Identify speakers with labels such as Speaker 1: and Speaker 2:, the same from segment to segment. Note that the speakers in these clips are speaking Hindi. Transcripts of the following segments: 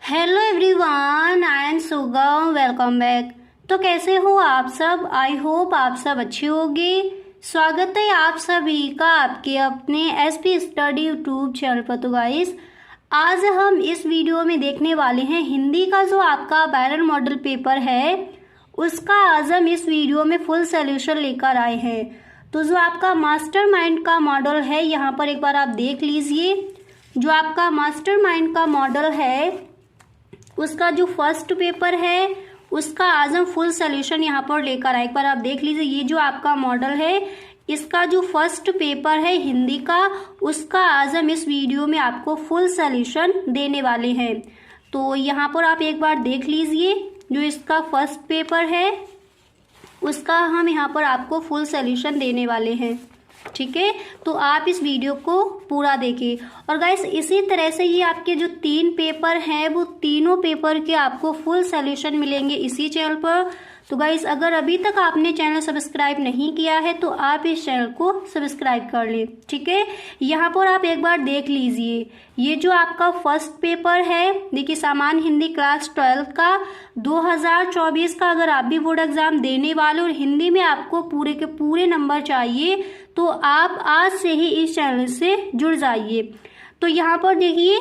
Speaker 1: हेलो एवरीवन, आई एम सुगम। Welcome back. तो कैसे हो आप सब? आई होप आप सब अच्छे होंगे। स्वागत है आप सभी का आपके अपने एसपी स्टडी यूट्यूब चैनल पर। तो गाइस, आज हम इस वीडियो में देखने वाले हैं हिंदी का जो आपका बैरन मॉडल पेपर है उसका आज हम इस वीडियो में फुल सोल्यूशन लेकर आए हैं। तो जो आपका मास्टरमाइंड का मॉडल है यहाँ पर एक बार आप देख लीजिए। जो आपका मास्टरमाइंड का मॉडल है उसका जो फर्स्ट पेपर है उसका आज हम फुल सोल्यूशन यहाँ पर लेकर आए। एक बार आप देख लीजिए, ये जो आपका मॉडल है इसका जो फर्स्ट पेपर है हिंदी का उसका आज हम इस वीडियो में आपको फुल सोल्यूशन देने वाले हैं। तो यहाँ पर आप एक बार देख लीजिए, जो इसका फर्स्ट पेपर है उसका हम यहाँ पर आपको फुल सोल्यूशन देने वाले हैं। ठीक है, तो आप इस वीडियो को पूरा देखिए। और गाइस, इसी तरह से ये आपके जो 3 पेपर हैं वो तीनों पेपर के आपको फुल सोल्यूशन मिलेंगे इसी चैनल पर। तो गाइस, अगर अभी तक आपने चैनल सब्सक्राइब नहीं किया है तो आप इस चैनल को सब्सक्राइब कर लें। ठीक है, यहाँ पर आप एक बार देख लीजिए, ये जो आपका फर्स्ट पेपर है देखिए, सामान्य हिंदी क्लास 12 का 2024 का अगर आप भी बोर्ड एग्जाम देने वाले और हिंदी में आपको पूरे के पूरे नंबर चाहिए तो आप आज से ही इस चैनल से जुड़ जाइए। तो यहाँ पर देखिए,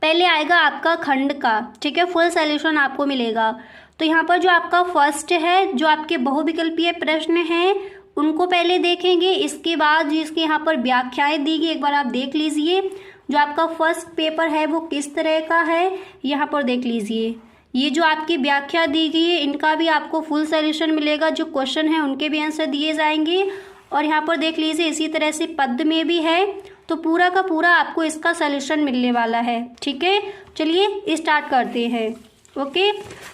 Speaker 1: पहले आएगा आपका खंड का, ठीक है, फुल सोल्यूशन आपको मिलेगा। तो यहाँ पर जो आपका फर्स्ट है, जो आपके बहुविकल्पीय प्रश्न हैं उनको पहले देखेंगे, इसके बाद जिसके यहाँ पर व्याख्याएं दी गई एक बार आप देख लीजिए। जो आपका फर्स्ट पेपर है वो किस तरह का है यहाँ पर देख लीजिए। ये जो आपकी व्याख्या दी गई है इनका भी आपको फुल सोल्यूशन मिलेगा, जो क्वेश्चन है उनके भी आंसर दिए जाएंगे। और यहाँ पर देख लीजिए, इसी तरह से पद में भी है, तो पूरा का पूरा आपको इसका सॉल्यूशन मिलने वाला है। ठीक है, चलिए स्टार्ट करते हैं। ओके,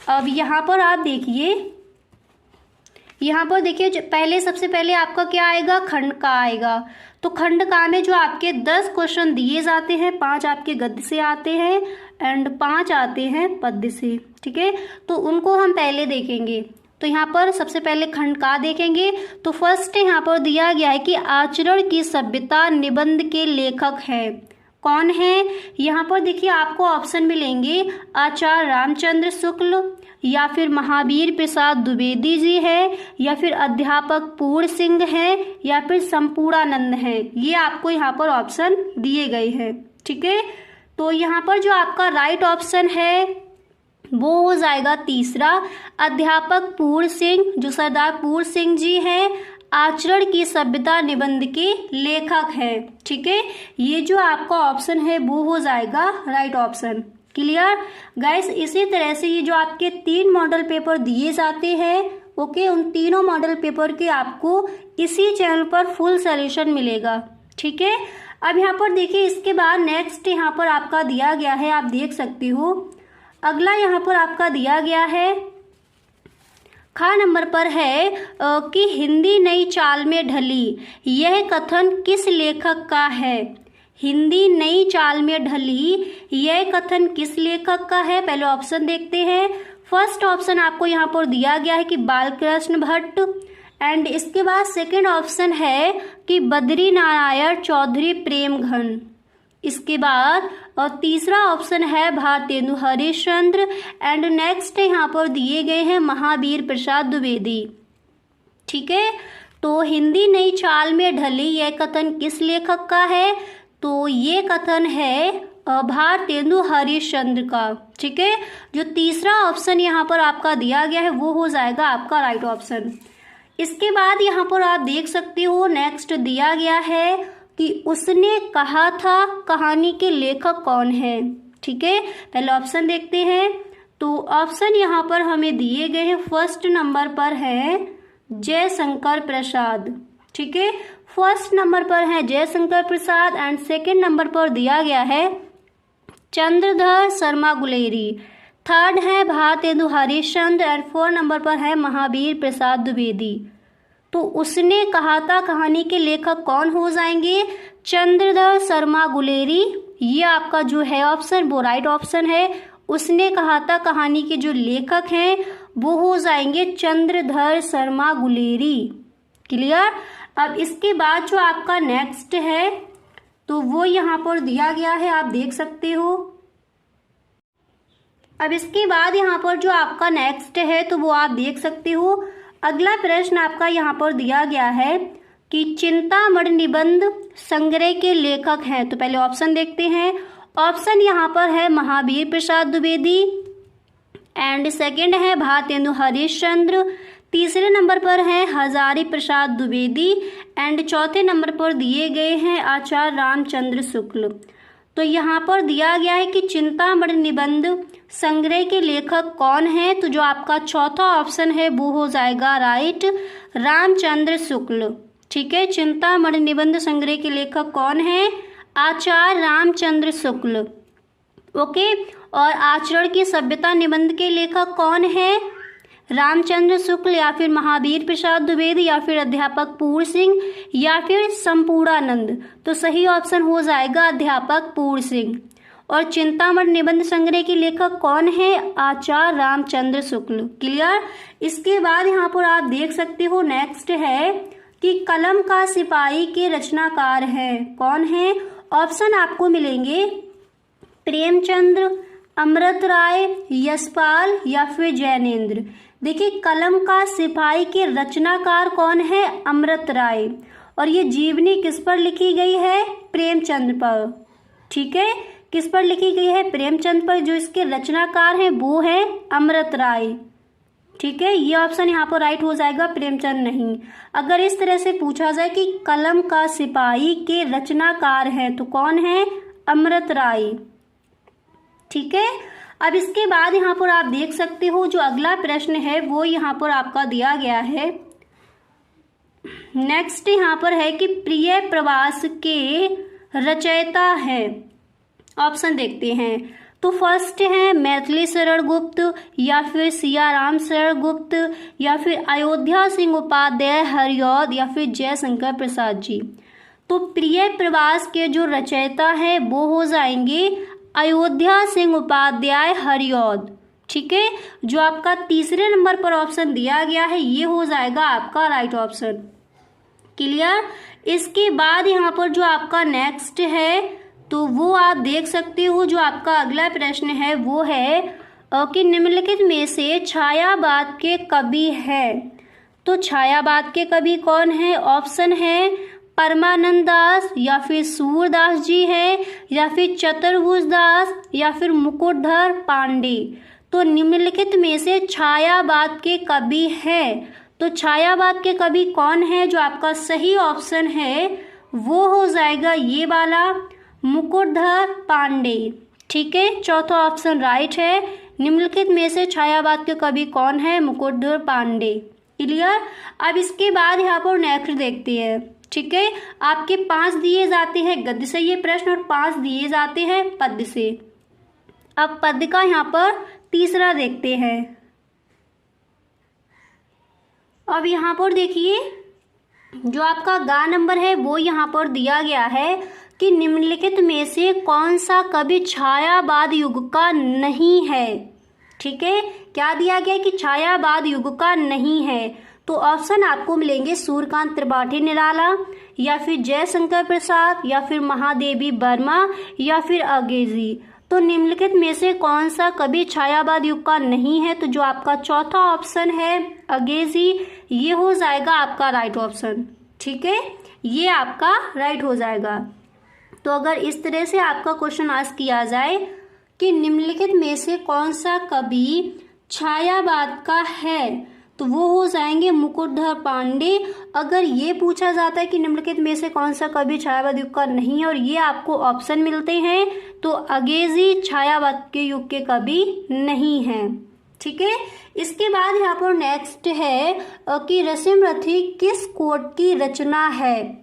Speaker 1: अब यहाँ पर आप देखिए, यहाँ पर देखिए पहले सबसे पहले आपका क्या आएगा, खंड का आएगा। तो खंड का में जो आपके 10 क्वेश्चन दिए जाते हैं, 5 आपके गद्य से आते हैं एंड 5 आते हैं पद्य से। ठीक है, तो उनको हम पहले देखेंगे। तो यहाँ पर सबसे पहले खंड का देखेंगे। तो फर्स्ट यहाँ पर दिया गया है कि आचरण की सभ्यता निबंध के लेखक है। कौन है? यहाँ पर देखिए आपको ऑप्शन मिलेंगे, आचार्य रामचंद्र शुक्ल, या फिर महावीर प्रसाद द्विवेदी जी है, या फिर अध्यापक पूर्ण सिंह है, या फिर संपूर्णानंद है। ये आपको यहाँ पर ऑप्शन दिए गए हैं। ठीक है, तो यहाँ पर जो आपका राइट ऑप्शन है वो हो जाएगा तीसरा, अध्यापक पूर्ण सिंह, जो सरदार पूर्ण सिंह जी हैं, आचरण की सभ्यता निबंध के लेखक है। ठीक है, ये जो आपका ऑप्शन है वो हो जाएगा राइट ऑप्शन। Clear guys? इसी तरह से ये जो आपके 3 मॉडल पेपर दिए जाते हैं, ओके, उन तीनों मॉडल पेपर के आपको इसी चैनल पर फुल सोल्यूशन मिलेगा। ठीक है, अब यहाँ पर देखिए, इसके बाद नेक्स्ट यहाँ पर आपका दिया गया है, आप देख सकते हो। अगला यहाँ पर आपका दिया गया है, खा नंबर पर है कि हिंदी नई चाल में ढली, यह कथन किस लेखक का है? हिंदी नई चाल में ढली, यह कथन किस लेखक का है? पहले ऑप्शन देखते हैं। फर्स्ट ऑप्शन आपको यहाँ पर दिया गया है कि बालकृष्ण भट्ट, एंड इसके बाद सेकंड ऑप्शन है कि बद्री नारायण चौधरी प्रेमघन। इसके बाद और तीसरा ऑप्शन है भारतेंदु हरिश्चंद्र, एंड नेक्स्ट यहाँ पर दिए गए हैं महावीर प्रसाद द्विवेदी। ठीक है, तो हिंदी नई चाल में ढली यह कथन किस लेखक का है? तो ये कथन है भारतेंदु हरिश्चंद्र का। ठीक है, जो तीसरा ऑप्शन यहाँ पर आपका दिया गया है वो हो जाएगा आपका राइट ऑप्शन। इसके बाद यहाँ पर आप देख सकते हो, नेक्स्ट दिया गया है कि उसने कहा था, कहानी के लेखक कौन है? ठीक है, पहले ऑप्शन देखते हैं। तो ऑप्शन यहाँ पर हमें दिए गए हैं, फर्स्ट नंबर पर है जयशंकर प्रसाद। ठीक है, फर्स्ट नंबर पर है Jaishankar Prasad, and second number पर दिया गया है चंद्रधर शर्मा गुलेरी, थर्ड है भारतेंदु हरिश्चंद्र, एंड 4 नंबर पर है महावीर प्रसाद द्विवेदी। तो उसने कहा था कहानी के लेखक कौन हो जाएंगे? चंद्रधर शर्मा गुलेरी। ये आपका जो है ऑप्शन वो राइट ऑप्शन है। उसने कहा था कहानी के जो लेखक हैं वो हो जाएंगे चंद्रधर शर्मा गुलेरी। क्लियर? अब इसके बाद जो आपका नेक्स्ट है तो वो यहाँ पर दिया गया है, आप देख सकते हो। अब इसके बाद यहाँ पर जो आपका नेक्स्ट है तो वो आप देख सकते हो। अगला प्रश्न आपका यहाँ पर दिया गया है कि चिंतामणि निबंध संग्रह के लेखक हैं। तो पहले ऑप्शन देखते हैं। ऑप्शन यहाँ पर है महावीर प्रसाद द्विवेदी, एंड सेकंड है भारतेंदु हरिश्चंद्र, तीसरे नंबर पर है हजारी प्रसाद द्विवेदी, एंड चौथे नंबर पर दिए गए हैं आचार्य रामचंद्र शुक्ल। तो यहाँ पर दिया गया है कि चिंतामणि निबंध संग्रह के लेखक कौन है, तो जो आपका चौथा ऑप्शन है वो हो जाएगा राइट, रामचंद्र शुक्ल। ठीक है, चिंतामणि निबंध संग्रह के लेखक कौन है, आचार्य रामचंद्र शुक्ल। ओके, और आचरण की सभ्यता निबंध के लेखक कौन है, रामचंद्र शुक्ल या फिर महावीर प्रसाद द्विवेदी या फिर अध्यापक पूर्ण सिंह या फिर संपूर्णानंद। तो सही ऑप्शन हो जाएगा अध्यापक पूर्ण सिंह। और चिंतामणि निबंध संग्रह के लेखक कौन है, आचार्य रामचंद्र शुक्ल। क्लियर। इसके बाद यहाँ पर आप देख सकते हो नेक्स्ट है कि कलम का सिपाही के रचनाकार है कौन है। ऑप्शन आपको मिलेंगे प्रेमचंद्र, अमृत राय, यशपाल या फिर जैनेन्द्र। देखिए, कलम का सिपाही के रचनाकार कौन है, अमृत राय, और ये जीवनी किस पर लिखी गई है, प्रेमचंद पर। ठीक है, किस पर लिखी गई है, प्रेमचंद पर। जो इसके रचनाकार हैं वो है अमृत राय। ठीक है, ये ऑप्शन यहाँ पर राइट हो जाएगा, प्रेमचंद नहीं। अगर इस तरह से पूछा जाए कि कलम का सिपाही के रचनाकार हैं तो कौन है, अमृत राय। ठीक है, अब इसके बाद यहाँ पर आप देख सकते हो जो अगला प्रश्न है वो यहाँ पर आपका दिया गया है। नेक्स्ट यहाँ पर है कि प्रिय प्रवास के रचयिता है। ऑप्शन देखते हैं। तो फर्स्ट है मैथिली शरण गुप्त या फिर सियाराम शरण गुप्त या फिर अयोध्या सिंह उपाध्याय हरिऔध या फिर जयशंकर प्रसाद जी। तो प्रिय प्रवास के जो रचयिता है वो हो जाएंगे अयोध्या सिंह उपाध्याय हरिऔध। ठीक है, जो आपका तीसरे नंबर पर ऑप्शन दिया गया है ये हो जाएगा आपका राइट ऑप्शन। क्लियर। इसके बाद यहाँ पर जो आपका नेक्स्ट है तो वो आप देख सकते हो। जो आपका अगला प्रश्न है वो है कि निम्नलिखित में से छायावाद के कवि है। तो छायावाद के कवि कौन है। ऑप्शन है परमानंद दास या फिर सूरदास जी है या फिर चतुर्भुज दास या फिर मुकुटधर पांडे। तो निम्नलिखित में से छायावाद के कवि है। तो छायावाद के कवि कौन है, जो आपका सही ऑप्शन है वो हो जाएगा ये वाला, मुकुटधर पांडे। ठीक है, चौथा ऑप्शन राइट है। निम्नलिखित में से छायावाद के कवि कौन है, मुकुटधर पांडे। क्लियर। अब इसके बाद यहाँ पर नेक्स्ट देखते हैं। ठीक है, आपके 5 दिए जाते हैं गद्य से ये प्रश्न और 5 दिए जाते हैं पद्य से। अब पद्य का यहाँ पर तीसरा देखते हैं। अब यहाँ पर देखिए जो आपका गा नंबर है वो यहाँ पर दिया गया है कि निम्नलिखित में से कौन सा कवि छायावाद युग का नहीं है। ठीक है, क्या दिया गया कि छायावाद युग का नहीं है। तो ऑप्शन आपको मिलेंगे सूर्यकांत त्रिपाठी निराला या फिर जयशंकर प्रसाद या फिर महादेवी वर्मा या फिर अंग्रेजी। तो निम्नलिखित में से कौन सा कवि छायावाद युग का नहीं है। तो जो आपका चौथा ऑप्शन है अंग्रेजी, ये हो जाएगा आपका राइट ऑप्शन। ठीक है, ये आपका राइट हो जाएगा। तो अगर इस तरह से आपका क्वेश्चन आस्क किया जाए कि निम्नलिखित में से कौन सा कवि छायावाद का है तो वो हो जाएंगे मुकुटधर पांडे। अगर ये पूछा जाता है कि निम्नलिखित में से कौन सा कवि छायावाद युग का नहीं है और ये आपको ऑप्शन मिलते हैं तो अंग्रेजी छायावाद के युग के कवि नहीं हैं। ठीक है, इसके बाद यहाँ पर नेक्स्ट है कि रसिमरथी किस कोट की रचना है,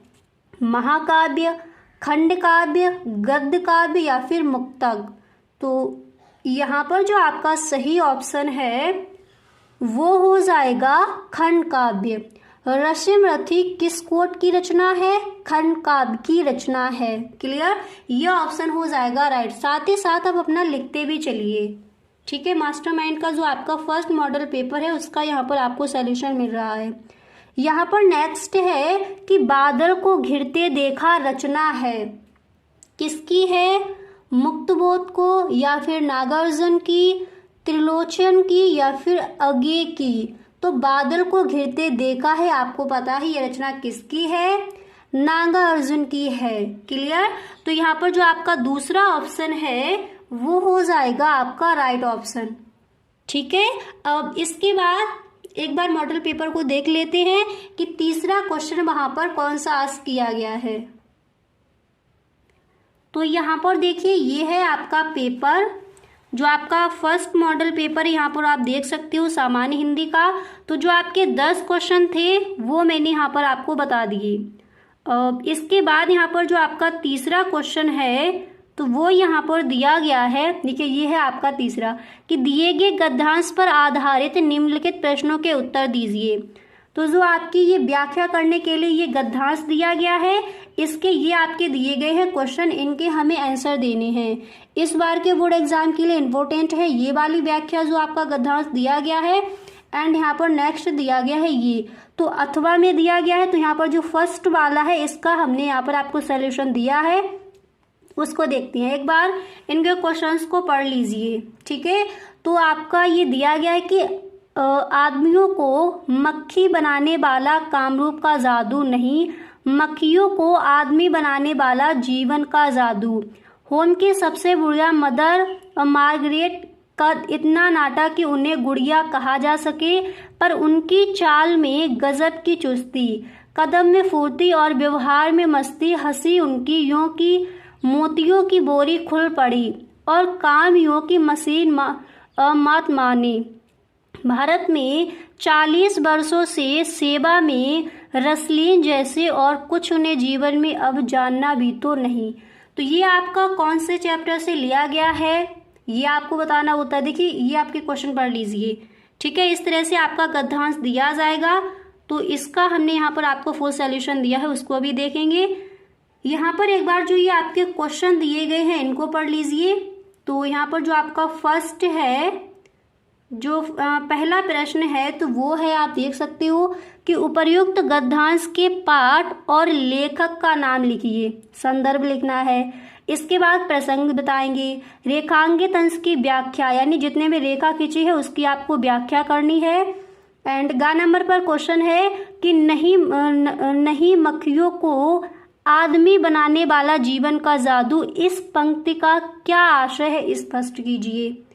Speaker 1: महाकाव्य, खंड काव्य, गद्य काव्य या फिर मुक्तक। तो यहाँ पर जो आपका सही ऑप्शन है वो हो जाएगा खंड काव्य। रसिमरथी किस कोट की रचना है, खंड काव्य की रचना है। क्लियर, ये ऑप्शन हो जाएगा राइट। साथ ही साथ आप अपना लिखते भी चलिए। ठीक है, मास्टरमाइंड का जो आपका फर्स्ट मॉडल पेपर है उसका यहाँ पर आपको सॉल्यूशन मिल रहा है। यहाँ पर नेक्स्ट है कि बादल को घिरते देखा रचना है, किसकी है, मुक्तबोध को या फिर नागार्जुन की त्रिलोचन की या फिर अगे की? तो बादल को घिरते देखा है, आपको पता है ये रचना किसकी है? नागार्जुन की है। क्लियर? तो यहाँ पर जो आपका दूसरा ऑप्शन है वो हो जाएगा आपका राइट ऑप्शन। ठीक है, अब इसके बाद एक बार मॉडल पेपर को देख लेते हैं कि तीसरा क्वेश्चन वहां पर कौन सा आस्क किया गया है। तो यहाँ पर देखिए ये है आपका पेपर, जो आपका फर्स्ट मॉडल पेपर है, यहाँ पर आप देख सकते हो सामान्य हिंदी का। तो जो आपके 10 क्वेश्चन थे वो मैंने यहाँ पर आपको बता दिए। इसके बाद यहाँ पर जो आपका तीसरा क्वेश्चन है तो वो यहाँ पर दिया गया है। देखिए ये है आपका तीसरा कि दिए गए गद्यांश पर आधारित निम्नलिखित प्रश्नों के उत्तर दीजिए। तो जो आपकी ये व्याख्या करने के लिए ये गद्यांश दिया गया है, इसके ये आपके दिए गए हैं क्वेश्चन, इनके हमें आंसर देने हैं। इस बार के बोर्ड एग्जाम के लिए इम्पोर्टेंट है ये वाली व्याख्या जो आपका गद्यांश दिया गया है। एंड यहाँ पर नेक्स्ट दिया गया है ये, तो अथवा में दिया गया है। तो यहाँ पर जो फर्स्ट वाला है इसका हमने यहाँ पर आपको सोल्यूशन दिया है, उसको देखते हैं। एक बार इनके क्वेश्चंस को पढ़ लीजिए। ठीक है, तो आपका ये दिया गया है कि आदमियों को मक्खी बनाने वाला कामरूप का जादू नहीं, मक्खियों को आदमी बनाने वाला जीवन का जादू। होम की सबसे बुढ़िया मदर मार्गरेट का इतना नाटा कि उन्हें गुड़िया कहा जा सके, पर उनकी चाल में गजब की चुस्ती, कदम में फुर्ती और व्यवहार में मस्ती। हंसी उनकी यूं की मोतियों की बोरी खुल पड़ी और काम यूं की मशीन मत माने। भारत में 40 वर्षों से सेवा में रसलीन जैसे और कुछ उन्हें जीवन में अब जानना भी तो नहीं। तो ये आपका कौन से चैप्टर से लिया गया है ये आपको बताना होता है। देखिए ये आपके क्वेश्चन पढ़ लीजिए। ठीक है, इस तरह से आपका गद्यांश दिया जाएगा। तो इसका हमने यहाँ पर आपको फुल सॉल्यूशन दिया है, उसको भी देखेंगे। यहाँ पर एक बार जो ये आपके क्वेश्चन दिए गए हैं इनको पढ़ लीजिए। तो यहाँ पर जो आपका फर्स्ट है, जो पहला प्रश्न है तो वो है, आप देख सकते हो कि उपर्युक्त गद्यांश के पाठ और लेखक का नाम लिखिए, संदर्भ लिखना है। इसके बाद प्रसंग बताएंगे, रेखांकित अंश की व्याख्या, यानी जितने में रेखा खींची है उसकी आपको व्याख्या करनी है। एंड गा नंबर पर क्वेश्चन है कि नहीं मक्खियों को आदमी बनाने वाला जीवन का जादू, इस पंक्ति का क्या आशय है स्पष्ट कीजिए।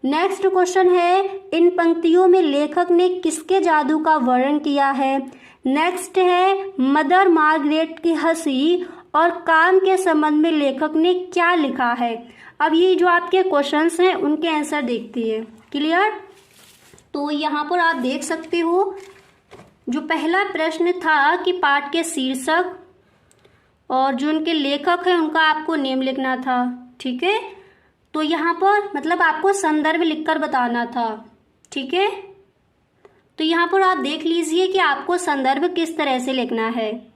Speaker 1: नेक्स्ट क्वेश्चन है, इन पंक्तियों में लेखक ने किसके जादू का वर्णन किया है। नेक्स्ट है, मदर मार्गरेट की हंसी और काम के संबंध में लेखक ने क्या लिखा है। अब ये जो आपके क्वेश्चंस हैं उनके आंसर देखते हैं। क्लियर? तो यहाँ पर आप देख सकते हो जो पहला प्रश्न था कि पाठ के शीर्षक और जो उनके लेखक हैं उनका आपको नेम लिखना था। ठीक है, तो यहाँ पर मतलब आपको संदर्भ लिखकर बताना था। ठीक है, तो यहाँ पर आप देख लीजिए कि आपको संदर्भ किस तरह से लिखना है।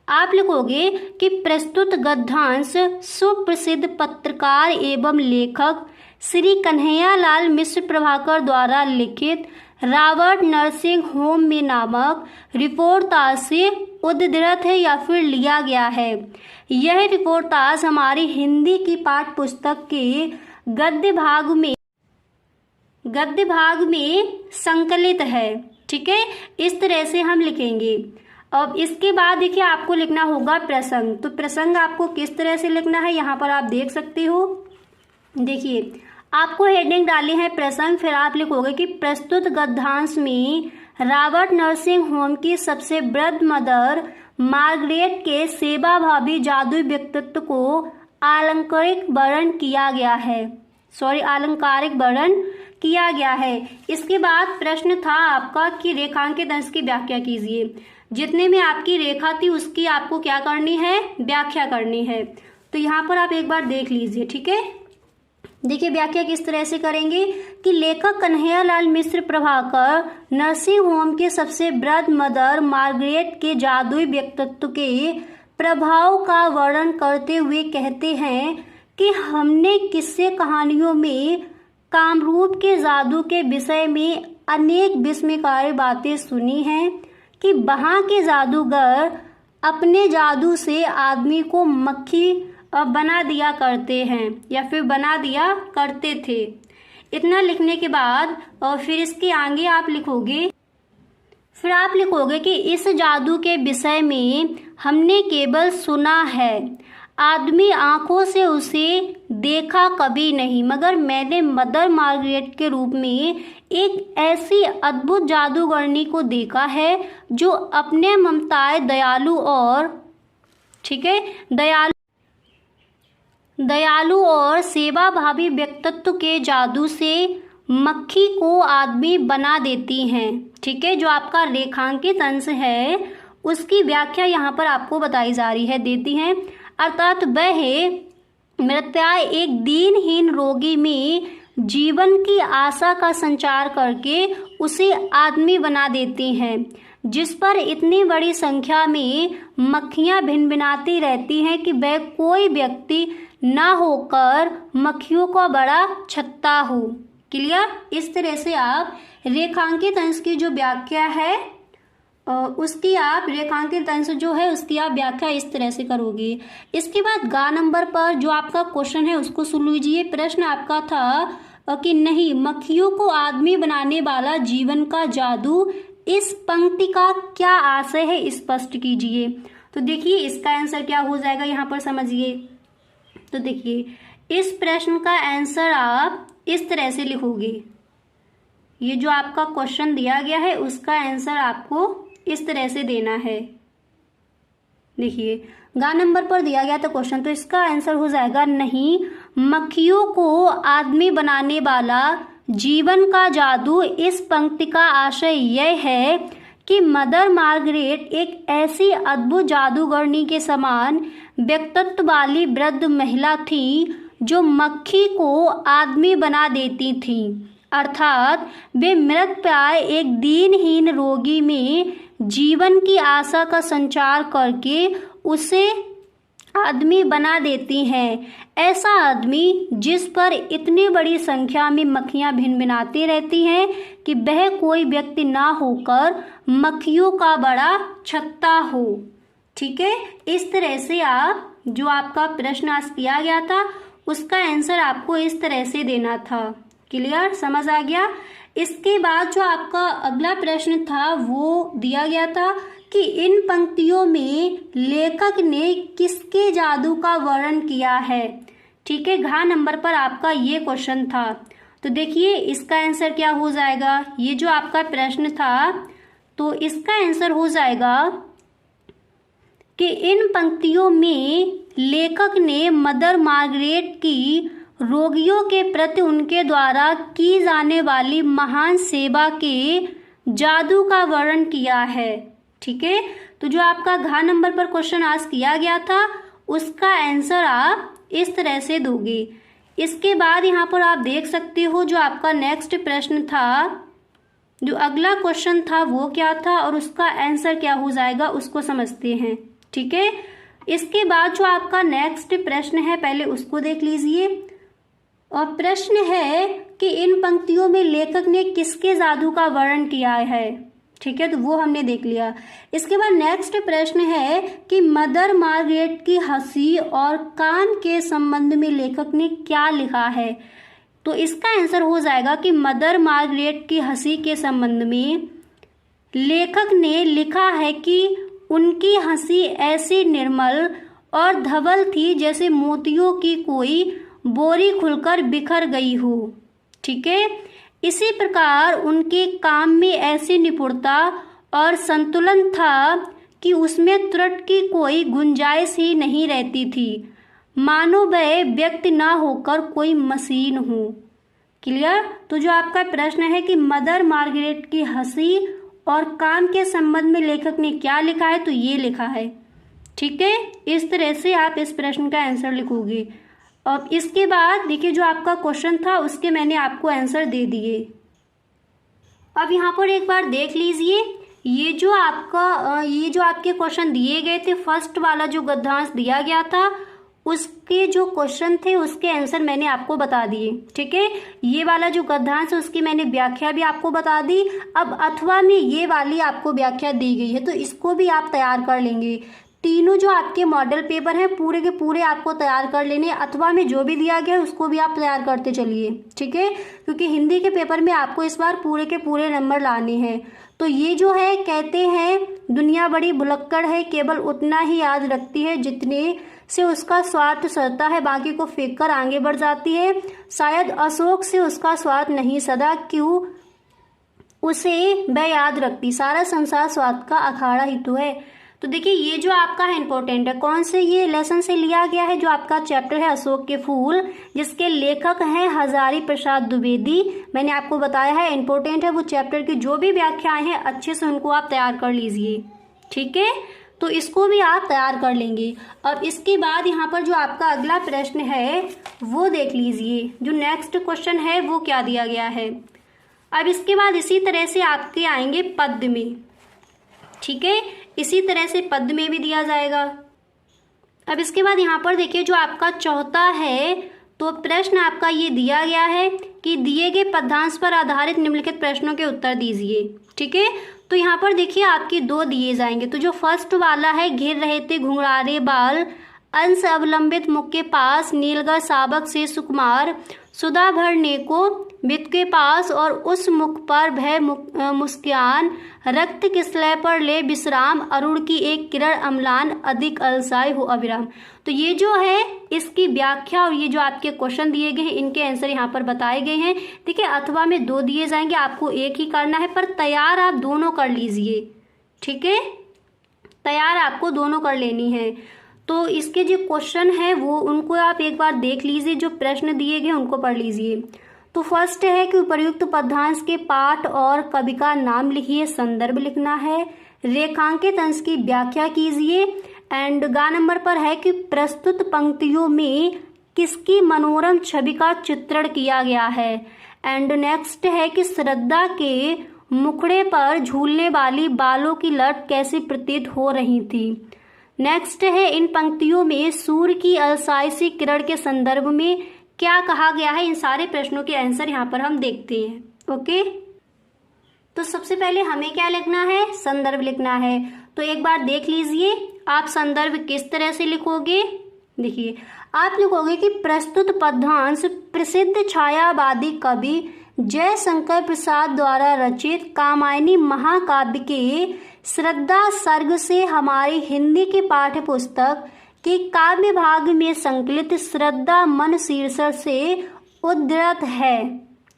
Speaker 1: आप लिखोगे कि प्रस्तुत गद्यांश सुप्रसिद्ध पत्रकार एवं लेखक श्री कन्हैयालाल मिश्र प्रभाकर द्वारा लिखित रॉबर्ट नर्सिंग होम में नामक रिपोर्टाज से उद्धृत है या फिर लिया गया है। यह रिपोर्टाज हमारी हिंदी की पाठ्य पुस्तक के गद्य भाग में संकलित है। ठीक है, इस तरह से हम लिखेंगे। अब इसके बाद देखिए आपको लिखना होगा प्रसंग। तो प्रसंग आपको किस तरह से लिखना है यहाँ पर आप देख सकते हो। देखिए आपको हेडिंग डाली है प्रसंग, फिर आप लिखोगे कि प्रस्तुत गद्यांश में रॉबर्ट नर्सिंग होम की सबसे वृद्ध मदर मार्गरेट के सेवा भावी जादुई व्यक्तित्व को अलंकारिक वर्णन किया गया है। इसके बाद प्रश्न था आपका कि रेखांकित अंश की व्याख्या कीजिए। जितने में आपकी रेखा थी उसकी आपको क्या करनी है, व्याख्या करनी है। तो यहाँ पर आप एक बार देख लीजिए। ठीक है, देखिए व्याख्या किस तरह से करेंगे कि लेखक कन्हैयालाल मिश्र प्रभाकर नर्सिंग होम के सबसे वृद्ध मदर मार्गरेट के जादुई व्यक्तित्व के प्रभाव का वर्णन करते हुए कहते हैं कि हमने किस्से कहानियों में कामरूप के जादू के विषय में अनेक विस्मयकारी बातें सुनी हैं कि वहाँ के जादूगर अपने जादू से आदमी को मक्खी बना दिया करते हैं या फिर बना दिया करते थे। इतना लिखने के बाद और फिर इसके आगे आप लिखोगे, फिर आप लिखोगे कि इस जादू के विषय में हमने केवल सुना है, आदमी आंखों से उसे देखा कभी नहीं, मगर मैंने मदर मार्गरेट के रूप में एक ऐसी अद्भुत जादूगरनी को देखा है जो अपने ममताए दयालु और दयालु और सेवा भावी व्यक्तित्व के जादू से मक्खी को आदमी बना देती हैं। ठीक है, जो आपका रेखांकित अंश है उसकी व्याख्या यहाँ पर आपको बताई जा रही है, देती हैं। अर्थात वह मृत्याय एक दीनहीन रोगी में जीवन की आशा का संचार करके उसे आदमी बना देती हैं, जिस पर इतनी बड़ी संख्या में मक्खियां भिनभिनाती रहती हैं कि वह कोई व्यक्ति ना होकर मक्खियों का बड़ा छत्ता हो। क्लियर? इस तरह से आप रेखांकित अंश की जो व्याख्या है उसकी आप रेखांकित अंश जो है उसकी आप व्याख्या इस तरह से करोगे। इसके बाद गा नंबर पर जो आपका क्वेश्चन है उसको सुन लीजिए। प्रश्न आपका था कि नहीं, मक्खियों को आदमी बनाने वाला जीवन का जादू, इस पंक्ति का क्या आशय है, स्पष्ट कीजिए। तो देखिए इसका आंसर क्या हो जाएगा, यहाँ पर समझिए। तो देखिए इस प्रश्न का आंसर आप इस तरह से लिखोगे। ये जो आपका क्वेश्चन दिया गया है उसका आंसर आपको इस तरह से देना है। देखिए गा नंबर पर दिया गया था क्वेश्चन, तो इसका आंसर हो जाएगा नहीं, मक्खियों को आदमी बनाने वाला जीवन का जादू, इस पंक्ति का आशय यह है कि मदर मार्गरेट एक ऐसी अद्भुत जादूगरनी के समान व्यक्तित्व वाली वृद्ध महिला थी जो मक्खी को आदमी बना देती थी। अर्थात वे मृतप्राय एक दीनहीन रोगी में जीवन की आशा का संचार करके उसे आदमी बना देती हैं। ऐसा आदमी जिस पर इतनी बड़ी संख्या में मक्खियां भिनभिनाती रहती हैं कि वह कोई व्यक्ति ना होकर मक्खियों का बड़ा छत्ता हो। ठीक है, इस तरह से आप जो आपका प्रश्न आज किया गया था उसका आंसर आपको इस तरह से देना था। क्लियर? समझ आ गया? इसके बाद जो आपका अगला प्रश्न था वो दिया गया था कि इन पंक्तियों में लेखक ने किसके जादू का वर्णन किया है। ठीक है, घ नंबर पर आपका ये क्वेश्चन था। तो देखिए इसका आंसर क्या हो जाएगा, ये जो आपका प्रश्न था तो इसका आंसर हो जाएगा कि इन पंक्तियों में लेखक ने मदर मार्गरेट की रोगियों के प्रति उनके द्वारा की जाने वाली महान सेवा के जादू का वर्णन किया है। ठीक है, तो जो आपका घ नंबर पर क्वेश्चन आज किया गया था उसका आंसर आप इस तरह से दोगे। इसके बाद यहाँ पर आप देख सकते हो जो आपका नेक्स्ट प्रश्न था, जो अगला क्वेश्चन था वो क्या था और उसका आंसर क्या हो जाएगा उसको समझते हैं। ठीक है, इसके बाद जो आपका नेक्स्ट प्रश्न है पहले उसको देख लीजिए। और प्रश्न है कि इन पंक्तियों में लेखक ने किसके जादू का वर्णन किया है। ठीक है, तो वो हमने देख लिया। इसके बाद नेक्स्ट प्रश्न है कि मदर मार्गरेट की हंसी और काम के संबंध में लेखक ने क्या लिखा है। तो इसका आंसर हो जाएगा कि मदर मार्गरेट की हंसी के संबंध में लेखक ने लिखा है कि उनकी हंसी ऐसी निर्मल और धवल थी जैसे मोतियों की कोई बोरी खुलकर बिखर गई हो। ठीक है, इसी प्रकार उनके काम में ऐसी निपुणता और संतुलन था कि उसमें त्रुटि की कोई गुंजाइश ही नहीं रहती थी, मानो वह व्यक्ति ना होकर कोई मशीन हो। क्लियर? तो जो आपका प्रश्न है कि मदर मार्गरेट की हंसी और काम के संबंध में लेखक ने क्या लिखा है, तो ये लिखा है। ठीक है, इस तरह से आप इस प्रश्न का आंसर लिखोगे। और इसके बाद देखिए जो आपका क्वेश्चन था उसके मैंने आपको आंसर दे दिए। अब यहाँ पर एक बार देख लीजिए, ये जो आपके क्वेश्चन दिए गए थे, फर्स्ट वाला जो गद्यांश दिया गया था उसके जो क्वेश्चन थे उसके आंसर मैंने आपको बता दिए। ठीक है, ये वाला जो गद्यांश है उसकी मैंने व्याख्या भी आपको बता दी। अब अथवा में ये वाली आपको व्याख्या दी गई है तो इसको भी आप तैयार कर लेंगे। तीनों जो आपके मॉडल पेपर हैं पूरे के पूरे आपको तैयार कर लेने, अथवा में जो भी दिया गया है उसको भी आप तैयार करते चलिए, ठीक है, क्योंकि हिंदी के पेपर में आपको इस बार पूरे के पूरे नंबर लाने हैं। तो ये जो है कहते हैं दुनिया बड़ी भुलक्कड़ है, केवल उतना ही याद रखती है जितने से उसका स्वार्थ सधता है, बाकी को फेंक कर आगे बढ़ जाती है। शायद अशोक से उसका स्वार्थ नहीं सदा, क्यों उसे वह याद रखती, सारा संसार स्वार्थ का अखाड़ा ही तो है। तो देखिए ये जो आपका है इंपॉर्टेंट है, कौन से ये लेसन से लिया गया है, जो आपका चैप्टर है अशोक के फूल, जिसके लेखक हैं हजारी प्रसाद द्विवेदी। मैंने आपको बताया है इंपॉर्टेंट है, वो चैप्टर की जो भी व्याख्याएं हैं अच्छे से उनको आप तैयार कर लीजिए, ठीक है। तो इसको भी आप तैयार कर लेंगे। अब इसके बाद यहाँ पर जो आपका अगला प्रश्न है वो देख लीजिए, जो नेक्स्ट क्वेश्चन है वो क्या दिया गया है। अब इसके बाद इसी तरह से आपके आएंगे पद्य में, ठीक है, इसी तरह से पद्य में भी दिया जाएगा। अब इसके बाद यहाँ पर देखिए जो आपका चौथा है, तो प्रश्न आपका ये दिया गया है कि दिए गए पद्यांश पर आधारित निम्नलिखित प्रश्नों के उत्तर दीजिए, ठीक है। तो यहाँ पर देखिए आपके दो दिए जाएंगे। तो जो फर्स्ट वाला है, घिर रहे थे घुंघरारे बाल, अंश अवलंबित मुख के पास, नीलगा साबक से सुकुमार, सुधा भरने को वित्त के पास, और उस मुख पर भय मुस्कान, रक्त किसलय पर ले विश्राम, अरुण की एक किरण अम्लान, अधिक अलसाई हो अविराम। तो ये जो है इसकी व्याख्या और ये जो आपके क्वेश्चन दिए गए हैं इनके आंसर यहाँ पर बताए गए हैं, ठीक है। अथवा में दो दिए जाएंगे, आपको एक ही करना है, पर तैयार आप दोनों कर लीजिए, ठीक है, तैयार आपको दोनों कर लेनी है। तो इसके जो क्वेश्चन है वो उनको आप एक बार देख लीजिए, जो प्रश्न दिए गए उनको पढ़ लीजिए। तो फर्स्ट है कि उपर्युक्त पद्यांश के पाठ और कवि का नाम लिखिए, संदर्भ लिखना है, रेखांकित अंश की व्याख्या कीजिए। एंड गा नंबर पर है कि प्रस्तुत पंक्तियों में किसकी मनोरम छवि का चित्रण किया गया है। एंड नेक्स्ट है कि श्रद्धा के मुखड़े पर झूलने वाली बालों की लट कैसी प्रतीत हो रही थी। नेक्स्ट है इन पंक्तियों में सूर्य की अलसाई सी किरण के संदर्भ में क्या कहा गया है। इन सारे प्रश्नों के आंसर यहाँ पर हम देखते हैं। ओके, तो सबसे पहले हमें क्या लिखना है, संदर्भ लिखना है। तो एक बार देख लीजिए आप संदर्भ किस तरह से लिखोगे। देखिए आप लिखोगे कि प्रस्तुत पद्यांश प्रसिद्ध छायावादी कवि जयशंकर प्रसाद द्वारा रचित कामायनी महाकाव्य के श्रद्धा सर्ग से हमारी हिंदी की पाठ्य पुस्तक के काव्य भाग में संकलित श्रद्धा मन शीर्षक से उद्धृत है,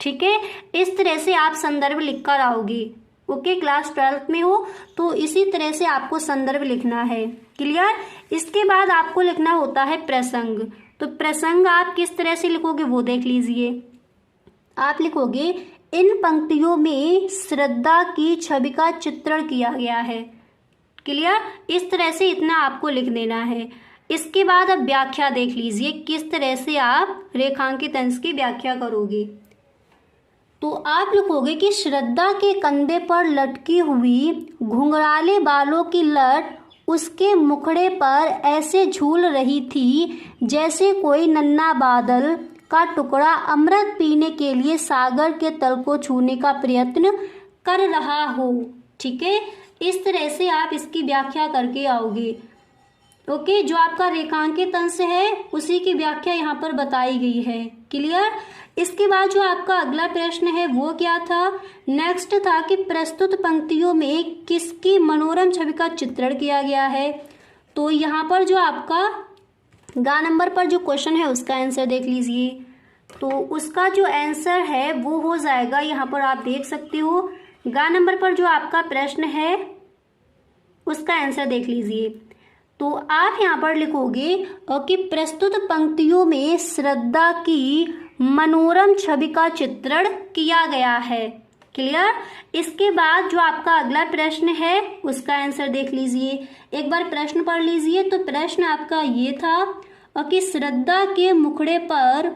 Speaker 1: ठीक है। इस तरह से आप संदर्भ लिखकर आओगे। ओके, क्लास 12th में हो तो इसी तरह से आपको संदर्भ लिखना है। क्लियर। इसके बाद आपको लिखना होता है प्रसंग। तो प्रसंग आप किस तरह से लिखोगे वो देख लीजिए। आप लिखोगे इन पंक्तियों में श्रद्धा की छवि का चित्रण किया गया है। क्लियर। इस तरह से इतना आपको लिख देना है। इसके बाद अब व्याख्या देख लीजिए किस तरह से आप रेखांकित अंश की व्याख्या करोगे। तो आप लिखोगे कि श्रद्धा के कंधे पर लटकी हुई घुंघराले बालों की लट उसके मुखड़े पर ऐसे झूल रही थी जैसे कोई नन्हा बादल का टुकड़ा अमृत पीने के लिए सागर के तल को छूने का प्रयत्न कर रहा हो, ठीक है। इस तरह से आप इसकी व्याख्या करके आओगे। ओके, जो आपका रेखांकित अंश है उसी की व्याख्या यहाँ पर बताई गई है। क्लियर। इसके बाद जो आपका अगला प्रश्न है वो क्या था, नेक्स्ट था कि प्रस्तुत पंक्तियों में किसकी मनोरम छवि का चित्रण किया गया है। तो यहाँ पर जो आपका गा नंबर पर जो क्वेश्चन है उसका आंसर देख लीजिए। तो उसका जो आंसर है वो हो जाएगा, यहाँ पर आप देख सकते हो गा नंबर पर जो आपका प्रश्न है उसका आंसर देख लीजिए। तो आप यहाँ पर लिखोगे कि प्रस्तुत पंक्तियों में श्रद्धा की मनोरम छवि का चित्रण किया गया है। क्लियर। इसके बाद जो आपका अगला प्रश्न है उसका आंसर देख लीजिए। एक बार प्रश्न पढ़ लीजिए। तो प्रश्न आपका ये था कि श्रद्धा के मुखड़े पर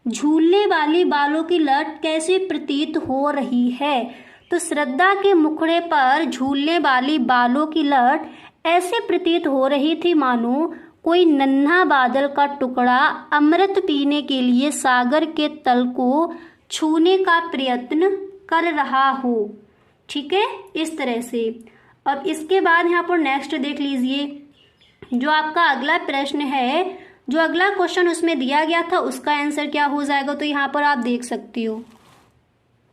Speaker 1: झूलने वाली बालों की लट कैसे प्रतीत हो रही है। तो श्रद्धा के मुखड़े पर झूलने वाली बालों की लट ऐसे प्रतीत हो रही थी मानो कोई नन्हा बादल का टुकड़ा अमृत पीने के लिए सागर के तल को छूने का प्रयत्न कर रहा हो, ठीक है। इस तरह से अब इसके बाद यहाँ पर नेक्स्ट देख लीजिए। जो आपका अगला प्रश्न है, जो अगला क्वेश्चन उसमें दिया गया था उसका आंसर क्या हो जाएगा, तो यहाँ पर आप देख सकती हो।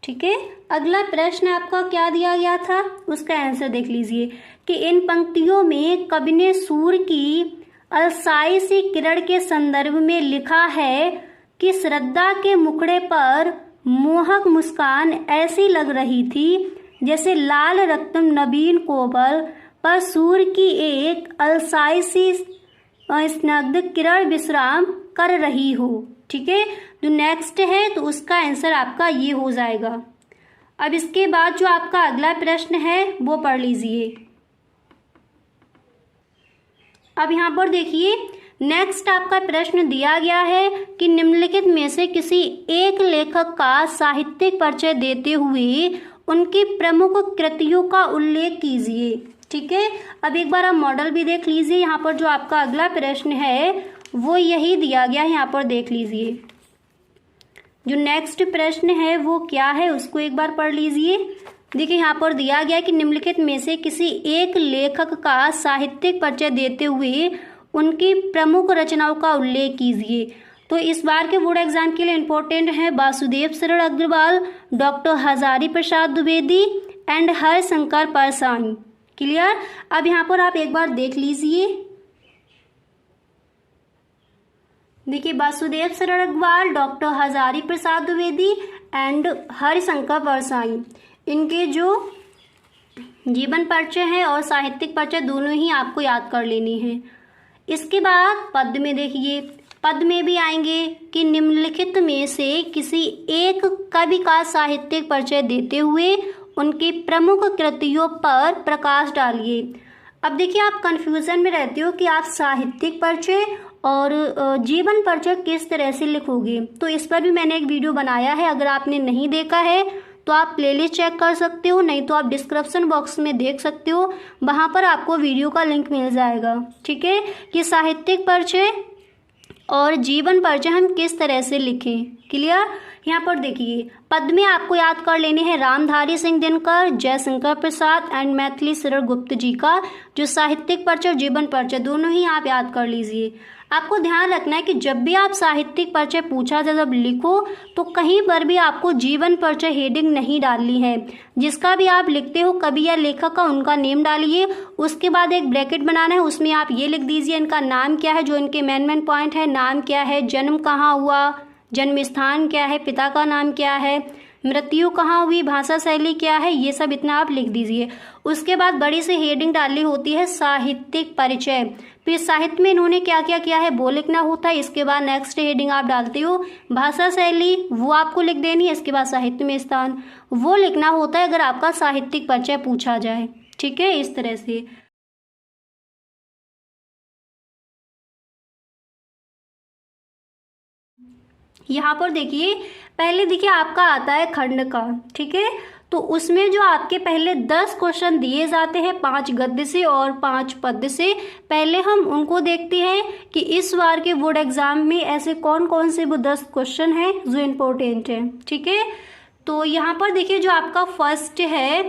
Speaker 1: ठीक है, अगला प्रश्न आपका क्या दिया गया था, उसका आंसर देख लीजिए कि इन पंक्तियों में कवि ने सूर्य की अलसाई सी किरण के संदर्भ में लिखा है कि श्रद्धा के मुखड़े पर मोहक मुस्कान ऐसी लग रही थी जैसे लाल रक्तम नवीन कोमल पर सूर्य की एक अलसाई सी स्निग्ध किरण विश्राम कर रही हो। ठीक है, जो नेक्स्ट है तो उसका आंसर आपका ये हो जाएगा। अब इसके बाद जो आपका अगला प्रश्न है वो पढ़ लीजिए। अब यहाँ पर देखिए, नेक्स्ट आपका प्रश्न दिया गया है कि निम्नलिखित में से किसी एक लेखक का साहित्यिक परिचय देते हुए उनकी प्रमुख कृतियों का उल्लेख कीजिए। ठीक है, अब एक बार आप मॉडल भी देख लीजिए। यहाँ पर जो आपका अगला प्रश्न है वो यही दिया गया है, यहाँ पर देख लीजिए। जो नेक्स्ट प्रश्न है वो क्या है उसको एक बार पढ़ लीजिए। देखिए, यहाँ पर दिया गया कि निम्नलिखित में से किसी एक लेखक का साहित्यिक परिचय देते हुए उनकी प्रमुख रचनाओं का उल्लेख कीजिए। तो इस बार के बोर्ड एग्जाम के लिए इम्पोर्टेंट है Vasudev Sharan Agrawal, doctor Hazari Prasad Dwivedi and Harishankar Parsai. Clear. अब यहाँ पर आप एक बार देख लीजिए। देखिए, वासुदेव शरण अग्रवाल, डॉक्टर हजारी प्रसाद द्विवेदी एंड हरिशंकर परसाई, इनके जो जीवन परिचय है और साहित्यिक परिचय दोनों ही आपको याद कर लेनी है। इसके बाद पद में देखिए, पद में भी आएंगे कि निम्नलिखित में से किसी एक कवि का साहित्यिक परिचय देते हुए उनकी प्रमुख कृतियों पर प्रकाश डालिए। अब देखिए, आप कंफ्यूजन में रहते हो कि आप साहित्यिक परिचय और जीवन परिचय किस तरह से लिखोगे, तो इस पर भी मैंने एक वीडियो बनाया है। अगर आपने नहीं देखा है तो आप प्लेलिस्ट चेक कर सकते हो, नहीं तो आप डिस्क्रिप्शन बॉक्स में देख सकते हो, वहां पर आपको वीडियो का लिंक मिल जाएगा। ठीक है, कि साहित्यिक परिचय और जीवन परिचय हम किस तरह से लिखें। क्लियर। यहाँ पर देखिए, पद में आपको याद कर लेने हैं रामधारी सिंह दिनकर, जयशंकर प्रसाद एंड मैथिली शरण गुप्त जी का जो साहित्यिक परिचय और जीवन परिचय दोनों ही आप याद कर लीजिए। आपको ध्यान रखना है कि जब भी आप साहित्यिक परिचय पूछा जाए जब लिखो तो कहीं पर भी आपको जीवन परिचय हेडिंग नहीं डालनी है। जिसका भी आप लिखते हो कवि या लेखक का उनका नेम डालिए, उसके बाद एक ब्रैकेट बनाना है, उसमें आप ये लिख दीजिए इनका नाम क्या है, जो इनके मेन पॉइंट है, नाम क्या है, जन्म कहाँ हुआ, जन्म स्थान क्या है, पिता का नाम क्या है, मृत्यु कहाँ हुई, भाषा शैली क्या है, ये सब इतना आप लिख दीजिए। उसके बाद बड़ी सी हेडिंग डालनी होती है साहित्यिक परिचय, फिर साहित्य में इन्होंने क्या क्या किया है वो लिखना होता है। इसके बाद नेक्स्ट हेडिंग आप डालते हो भाषा शैली, वो आपको लिख देनी है। इसके बाद साहित्य में स्थान वो लिखना होता है अगर आपका साहित्यिक परिचय पूछा जाए। ठीक है, इस तरह से। यहाँ पर देखिए, पहले देखिए आपका आता है खंड का। ठीक है, तो उसमें जो आपके पहले 10 क्वेश्चन दिए जाते हैं 5 गद्य से और 5 पद्य से, पहले हम उनको देखते हैं कि इस बार के बोर्ड एग्जाम में ऐसे कौन कौन से वो 10 क्वेश्चन हैं जो इम्पोर्टेंट है। ठीक है, तो यहाँ पर देखिए जो आपका फर्स्ट है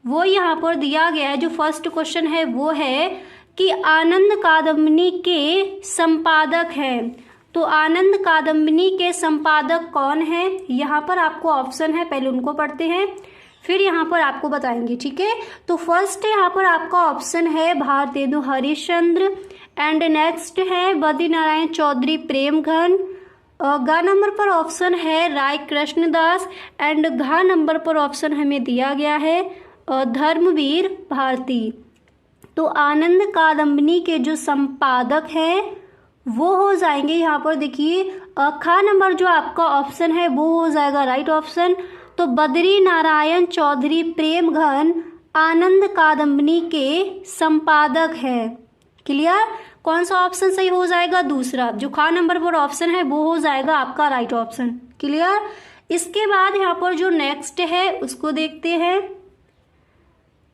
Speaker 1: वो यहाँ पर दिया गया है। जो फर्स्ट क्वेश्चन है वो है कि आनंद कादम्बिनी के संपादक हैं। तो आनंद कादम्बिनी के संपादक कौन है, यहाँ पर आपको ऑप्शन है, पहले उनको पढ़ते हैं फिर यहाँ पर आपको बताएंगे। ठीक है, तो फर्स्ट यहाँ पर आपका ऑप्शन है भारतेंदु हरिश्चंद्र एंड नेक्स्ट है बद्री नारायण चौधरी प्रेमघन। ग नंबर पर ऑप्शन है राय कृष्णदास एंड घ नंबर पर ऑप्शन हमें दिया गया है धर्मवीर भारती। तो आनंद कादम्बिनी के जो संपादक हैं वो हो जाएंगे यहाँ पर देखिए ख नंबर जो आपका ऑप्शन है वो हो जाएगा राइट ऑप्शन। तो बद्री नारायण चौधरी प्रेमघन आनंद कादम्बिनी के संपादक है। क्लियर, कौन सा ऑप्शन सही हो जाएगा, दूसरा जो ख नंबर पर ऑप्शन है वो हो जाएगा आपका राइट ऑप्शन। क्लियर। इसके बाद यहाँ पर जो नेक्स्ट है उसको देखते हैं,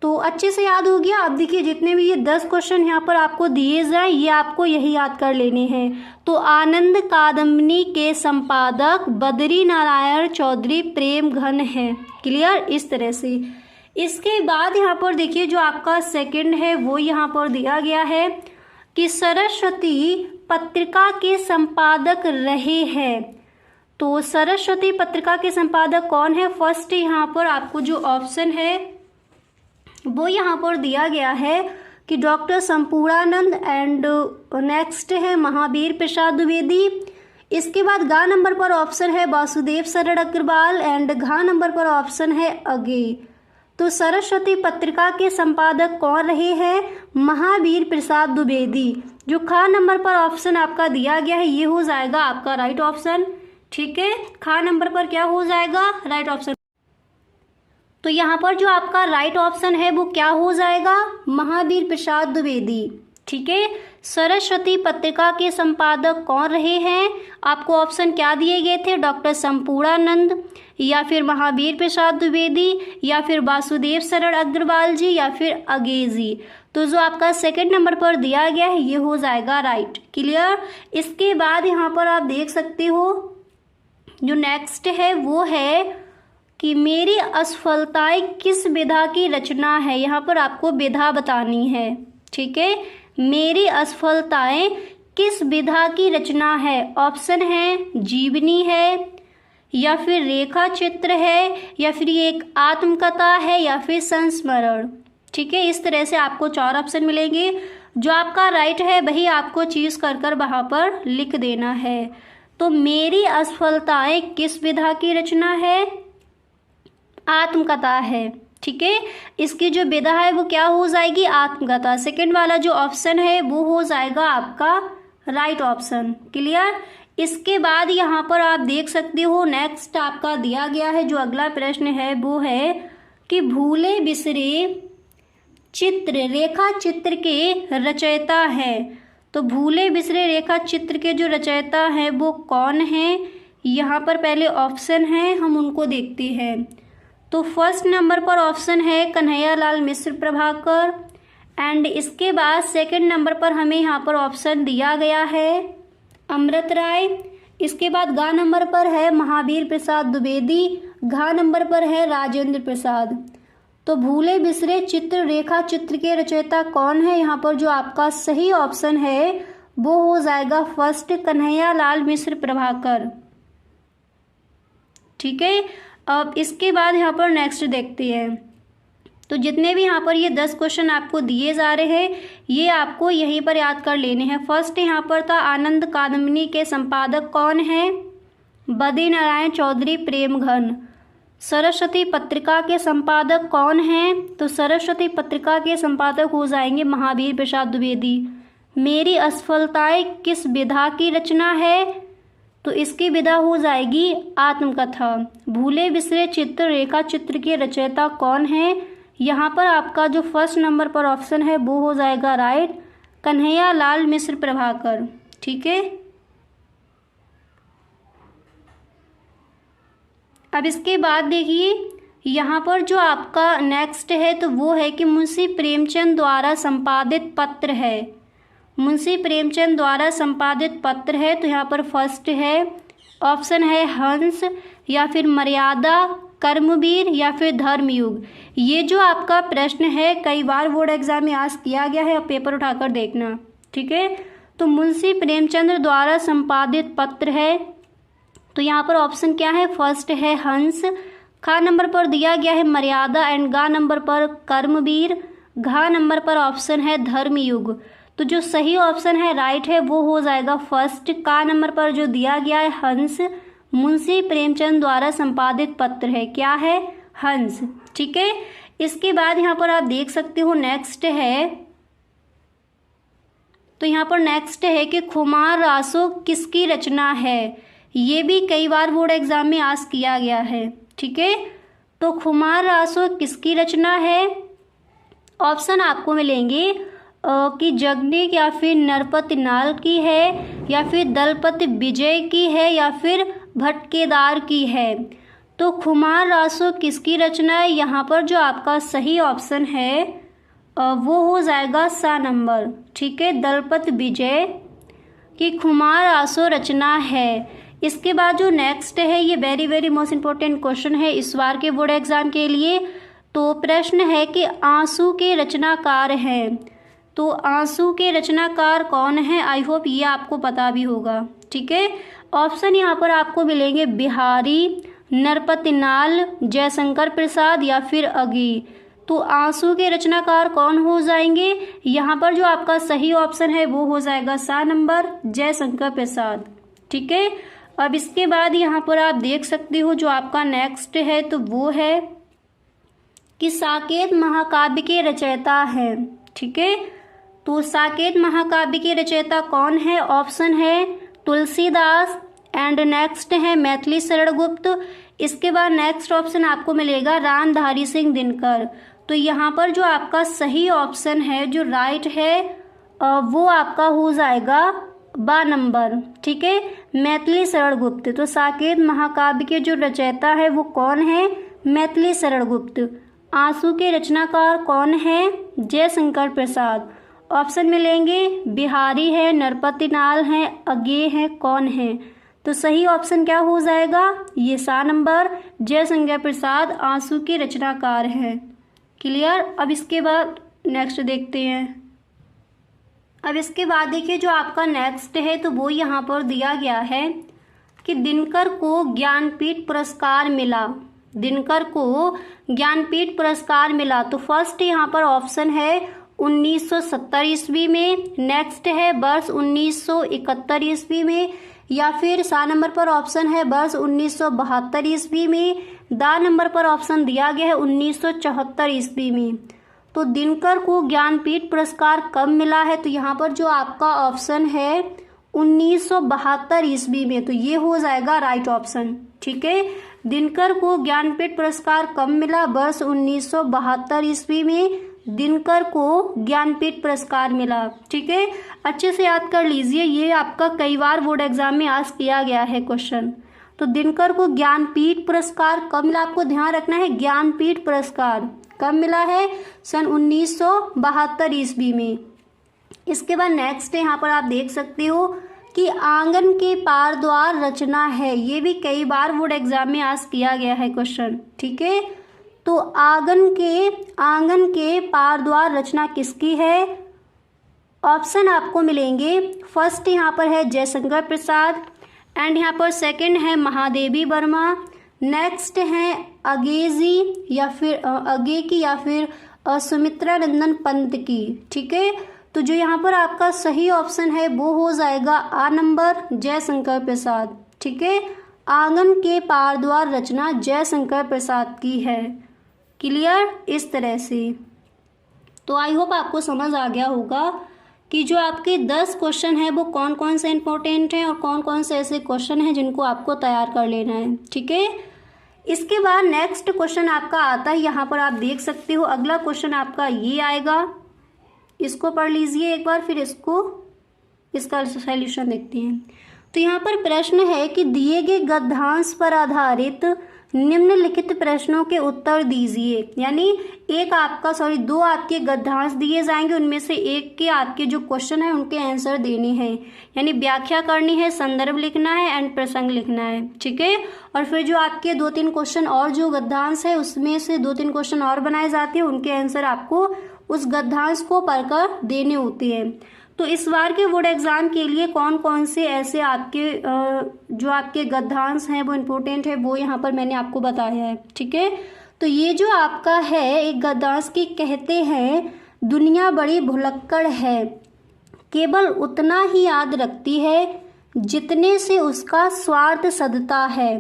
Speaker 1: तो अच्छे से याद हो गया। अब देखिए जितने भी ये 10 क्वेश्चन यहाँ पर आपको दिए जाए ये आपको यही याद कर लेने हैं। तो आनंद कादम्बिनी के संपादक बद्री नारायण चौधरी प्रेमघन है। क्लियर, इस तरह से। इसके बाद यहाँ पर देखिए जो आपका सेकंड है वो यहाँ पर दिया गया है कि सरस्वती पत्रिका के संपादक रहे हैं। तो सरस्वती पत्रिका के संपादक कौन है? फर्स्ट यहाँ पर आपको जो ऑप्शन है वो यहाँ पर दिया गया है कि डॉक्टर संपूर्णानंद एंड नेक्स्ट है महावीर प्रसाद द्विवेदी। इसके बाद गा नंबर पर ऑप्शन है वासुदेव शरण अग्रवाल एंड घा नंबर पर ऑप्शन है अगे। तो सरस्वती पत्रिका के संपादक कौन रहे हैं? महावीर प्रसाद द्विवेदी। जो खा नंबर पर ऑप्शन आपका दिया गया है ये हो जाएगा आपका राइट ऑप्शन। ठीक है, खा नंबर पर क्या हो जाएगा? Right option. तो यहाँ पर जो आपका राइट ऑप्शन है वो क्या हो जाएगा? महावीर प्रसाद द्विवेदी। ठीक है, सरस्वती पत्रिका के संपादक कौन रहे हैं? आपको ऑप्शन क्या दिए गए थे? डॉक्टर संपूर्णानंद या फिर महावीर प्रसाद द्विवेदी या फिर वासुदेव शरण अग्रवाल जी या फिर अगे जी। तो जो आपका सेकंड नंबर पर दिया गया है ये हो जाएगा राइट। क्लियर। इसके बाद यहाँ पर आप देख सकते हो जो नेक्स्ट है वो है कि मेरी असफलताएं किस विधा की रचना है। यहाँ पर आपको विधा बतानी है। ठीक है, मेरी असफलताएं किस विधा की रचना है। ऑप्शन है जीवनी है या फिर रेखा चित्र है या फिर ये एक आत्मकथा है या फिर संस्मरण। ठीक है, इस तरह से आपको 4 ऑप्शन मिलेंगे। जो आपका राइट है वही आपको चीज कर कर वहां पर लिख देना है। तो मेरी असफलताएं किस विधा की रचना है? आत्मकथा है। ठीक है, इसकी जो विधा है वो क्या हो जाएगी? आत्मकथा। सेकंड वाला जो ऑप्शन है वो हो जाएगा आपका राइट ऑप्शन। क्लियर। इसके बाद यहाँ पर आप देख सकते हो नेक्स्ट आपका दिया गया है जो अगला प्रश्न है वो है कि भूले बिसरे चित्र रेखा चित्र के रचयिता है। तो भूले बिसरे रेखा चित्र के जो रचयिता हैं वो कौन है? यहाँ पर पहले ऑप्शन है हम उनको देखते हैं। तो फर्स्ट नंबर पर ऑप्शन है कन्हैयालाल मिश्र प्रभाकर एंड इसके बाद सेकंड नंबर पर हमें यहाँ पर ऑप्शन दिया गया है अमृत राय। इसके बाद गा नंबर पर है महावीर प्रसाद द्विवेदी, घा नंबर पर है राजेंद्र प्रसाद। तो भूले बिसरे चित्र रेखा चित्र के रचयिता कौन है? यहाँ पर जो आपका सही ऑप्शन है वो हो जाएगा फर्स्ट कन्हैयालाल मिश्र प्रभाकर। ठीक है, अब इसके बाद यहाँ पर नेक्स्ट देखते हैं। तो जितने भी यहाँ पर ये 10 क्वेश्चन आपको दिए जा रहे हैं ये आपको यहीं पर याद कर लेने हैं। फर्स्ट यहाँ पर था आनंद कादम्बिनी के संपादक कौन है? बद्री नारायण चौधरी प्रेमघन। सरस्वती पत्रिका के संपादक कौन हैं? तो सरस्वती पत्रिका के संपादक हो जाएंगे महावीर प्रसाद द्विवेदी। मेरी असफलताएं किस विधा की रचना है? तो इसकी विधा हो जाएगी आत्मकथा। भूले बिसरे चित्र रेखा चित्र के रचयिता कौन है? यहाँ पर आपका जो फर्स्ट नंबर पर ऑप्शन है वो हो जाएगा राइट कन्हैयालाल मिश्र प्रभाकर। ठीक है, अब इसके बाद देखिए यहाँ पर जो आपका नेक्स्ट है तो वो है कि मुंशी प्रेमचंद द्वारा संपादित पत्र है। मुंशी प्रेमचंद द्वारा संपादित पत्र है। तो यहाँ पर फर्स्ट है ऑप्शन है हंस या फिर मर्यादा, कर्मवीर या फिर धर्मयुग। ये जो आपका प्रश्न है कई बार बोर्ड एग्जाम में आस्क किया गया है, अब पेपर उठाकर देखना। ठीक है, तो मुंशी प्रेमचंद द्वारा संपादित पत्र है। तो यहाँ पर ऑप्शन क्या है? फर्स्ट है हंस, खा नंबर पर दिया गया है मर्यादा एंड गा नंबर पर कर्मवीर, घा नंबर पर ऑप्शन है धर्मयुग। तो जो सही ऑप्शन है राइट है वो हो जाएगा फर्स्ट का नंबर पर जो दिया गया है हंस। मुंशी प्रेमचंद द्वारा संपादित पत्र है, क्या है? हंस। ठीक है, इसके बाद यहाँ पर आप देख सकते हो नेक्स्ट है। तो यहाँ पर नेक्स्ट है कि खुमार रासो किसकी रचना है। ये भी कई बार बोर्ड एग्जाम में आस्क किया गया है। ठीक है, तो खुमार रासो किसकी रचना है? ऑप्शन आपको मिलेंगे कि जगनीक या फिर नरपति नाल की है या फिर दलपति विजय की है या फिर भटकेदार की है। तो खुमार रासो किसकी रचना है? यहाँ पर जो आपका सही ऑप्शन है वो हो जाएगा सा नंबर। ठीक है, दलपति विजय की खुमार रासो रचना है। इसके बाद जो नेक्स्ट है ये very very most important question है इस बार के बोर्ड एग्जाम के लिए। तो प्रश्न है कि आंसू के रचनाकार हैं। तो आंसू के रचनाकार कौन है? आई होप ये आपको पता भी होगा। ठीक है, ऑप्शन यहाँ पर आपको मिलेंगे बिहारी, नरपतिनाल, जयशंकर प्रसाद या फिर अगी। तो आंसू के रचनाकार कौन हो जाएंगे? यहाँ पर जो आपका सही ऑप्शन है वो हो जाएगा 7 नंबर जयशंकर प्रसाद। ठीक है, अब इसके बाद यहाँ पर आप देख सकते हो जो आपका नेक्स्ट है तो वो है कि साकेत महाकाव्य के रचयिता है। ठीक है, तो साकेत महाकाव्य के रचयिता कौन है? ऑप्शन है तुलसीदास एंड नेक्स्ट है मैथिली शरण गुप्त। इसके बाद नेक्स्ट ऑप्शन आपको मिलेगा रामधारी सिंह दिनकर। तो यहाँ पर जो आपका सही ऑप्शन है जो राइट है वो आपका हो जाएगा 12 नंबर। ठीक है, मैथिली शरण गुप्त। तो साकेत महाकाव्य के जो रचयिता है वो कौन है? मैथिली शरण गुप्त। आंसू के रचनाकार कौन है? जयशंकर प्रसाद। ऑप्शन मिलेंगे बिहारी है, नरपतिनाल है, अज्ञेय है, कौन है? तो सही ऑप्शन क्या हो जाएगा? ये 7 नंबर जयशंकर प्रसाद आंसू के रचनाकार हैं। क्लियर। अब इसके बाद नेक्स्ट देखते हैं। अब इसके बाद देखिए जो आपका नेक्स्ट है तो वो यहाँ पर दिया गया है कि दिनकर को ज्ञानपीठ पुरस्कार मिला। दिनकर को ज्ञानपीठ पुरस्कार मिला। तो फर्स्ट यहाँ पर ऑप्शन है 1970 ईस्वी में, नेक्स्ट है वर्ष 1971 ईस्वी में, या फिर 7 नंबर पर ऑप्शन है वर्ष 1972 ईस्वी में, 10 नंबर पर ऑप्शन दिया गया है 1974 ईस्वी में। तो दिनकर को ज्ञानपीठ पुरस्कार कब मिला है? तो यहाँ पर जो आपका ऑप्शन है 1972 ईस्वी में, तो ये हो जाएगा राइट ऑप्शन। ठीक है, दिनकर को ज्ञानपीठ पुरस्कार कब मिला? वर्ष 1972 ईस्वी में दिनकर को ज्ञानपीठ पुरस्कार मिला। ठीक है, अच्छे से याद कर लीजिए, ये आपका कई बार बोर्ड एग्जाम में आज किया गया है क्वेश्चन। तो दिनकर को ज्ञानपीठ पुरस्कार कब मिला? आपको ध्यान रखना है, ज्ञानपीठ पुरस्कार कब मिला है? सन 1972 ईस्वी में। इसके बाद नेक्स्ट यहाँ पर आप देख सकते हो कि आंगन के पार द्वार रचना है। ये भी कई बार बोर्ड एग्जाम में आज किया गया है क्वेश्चन। ठीक है, तो आंगन के पार द्वार रचना किसकी है? ऑप्शन आपको मिलेंगे फर्स्ट यहाँ पर है जयशंकर प्रसाद एंड यहाँ पर सेकंड है महादेवी वर्मा, नेक्स्ट है अगेजी या फिर अगे की या फिर सुमित्रा नंदन पंत की। ठीक है, तो जो यहाँ पर आपका सही ऑप्शन है वो हो जाएगा 8 नंबर जयशंकर प्रसाद। ठीक है, आंगन के पार द्वार रचना जयशंकर प्रसाद की है। क्लियर। इस तरह से तो आई होप आपको समझ आ गया होगा कि जो आपके 10 क्वेश्चन है वो कौन कौन से इंपॉर्टेंट हैं और कौन कौन से ऐसे क्वेश्चन हैं जिनको आपको तैयार कर लेना है। ठीक है, इसके बाद नेक्स्ट क्वेश्चन आपका आता है, यहाँ पर आप देख सकते हो अगला क्वेश्चन आपका ये आएगा, इसको पढ़ लीजिए एक बार, फिर इसका सॉल्यूशन देखते हैं। तो यहाँ पर प्रश्न है कि दिए गए गद्यांश पर आधारित निम्नलिखित प्रश्नों के उत्तर दीजिए। यानी दो आपके गद्यांश दिए जाएंगे, उनमें से एक के आपके जो क्वेश्चन है उनके आंसर देने हैं। यानी व्याख्या करनी है, संदर्भ लिखना है एंड प्रसंग लिखना है। ठीक है, और फिर जो आपके 2-3 क्वेश्चन और जो गद्यांश है उसमें से 2-3 क्वेश्चन और बनाए जाते हैं, उनके आंसर आपको उस गद्यांश को पढ़कर देने होते हैं। तो इस बार के बोर्ड एग्जाम के लिए कौन कौन से ऐसे आपके जो आपके गद्यांश हैं वो इम्पोर्टेंट है वो यहाँ पर मैंने आपको बताया है। ठीक है, तो ये जो आपका है एक गद्यांश की कहते हैं दुनिया बड़ी भुलक्कड़ है, केवल उतना ही याद रखती है जितने से उसका स्वार्थ सदता है,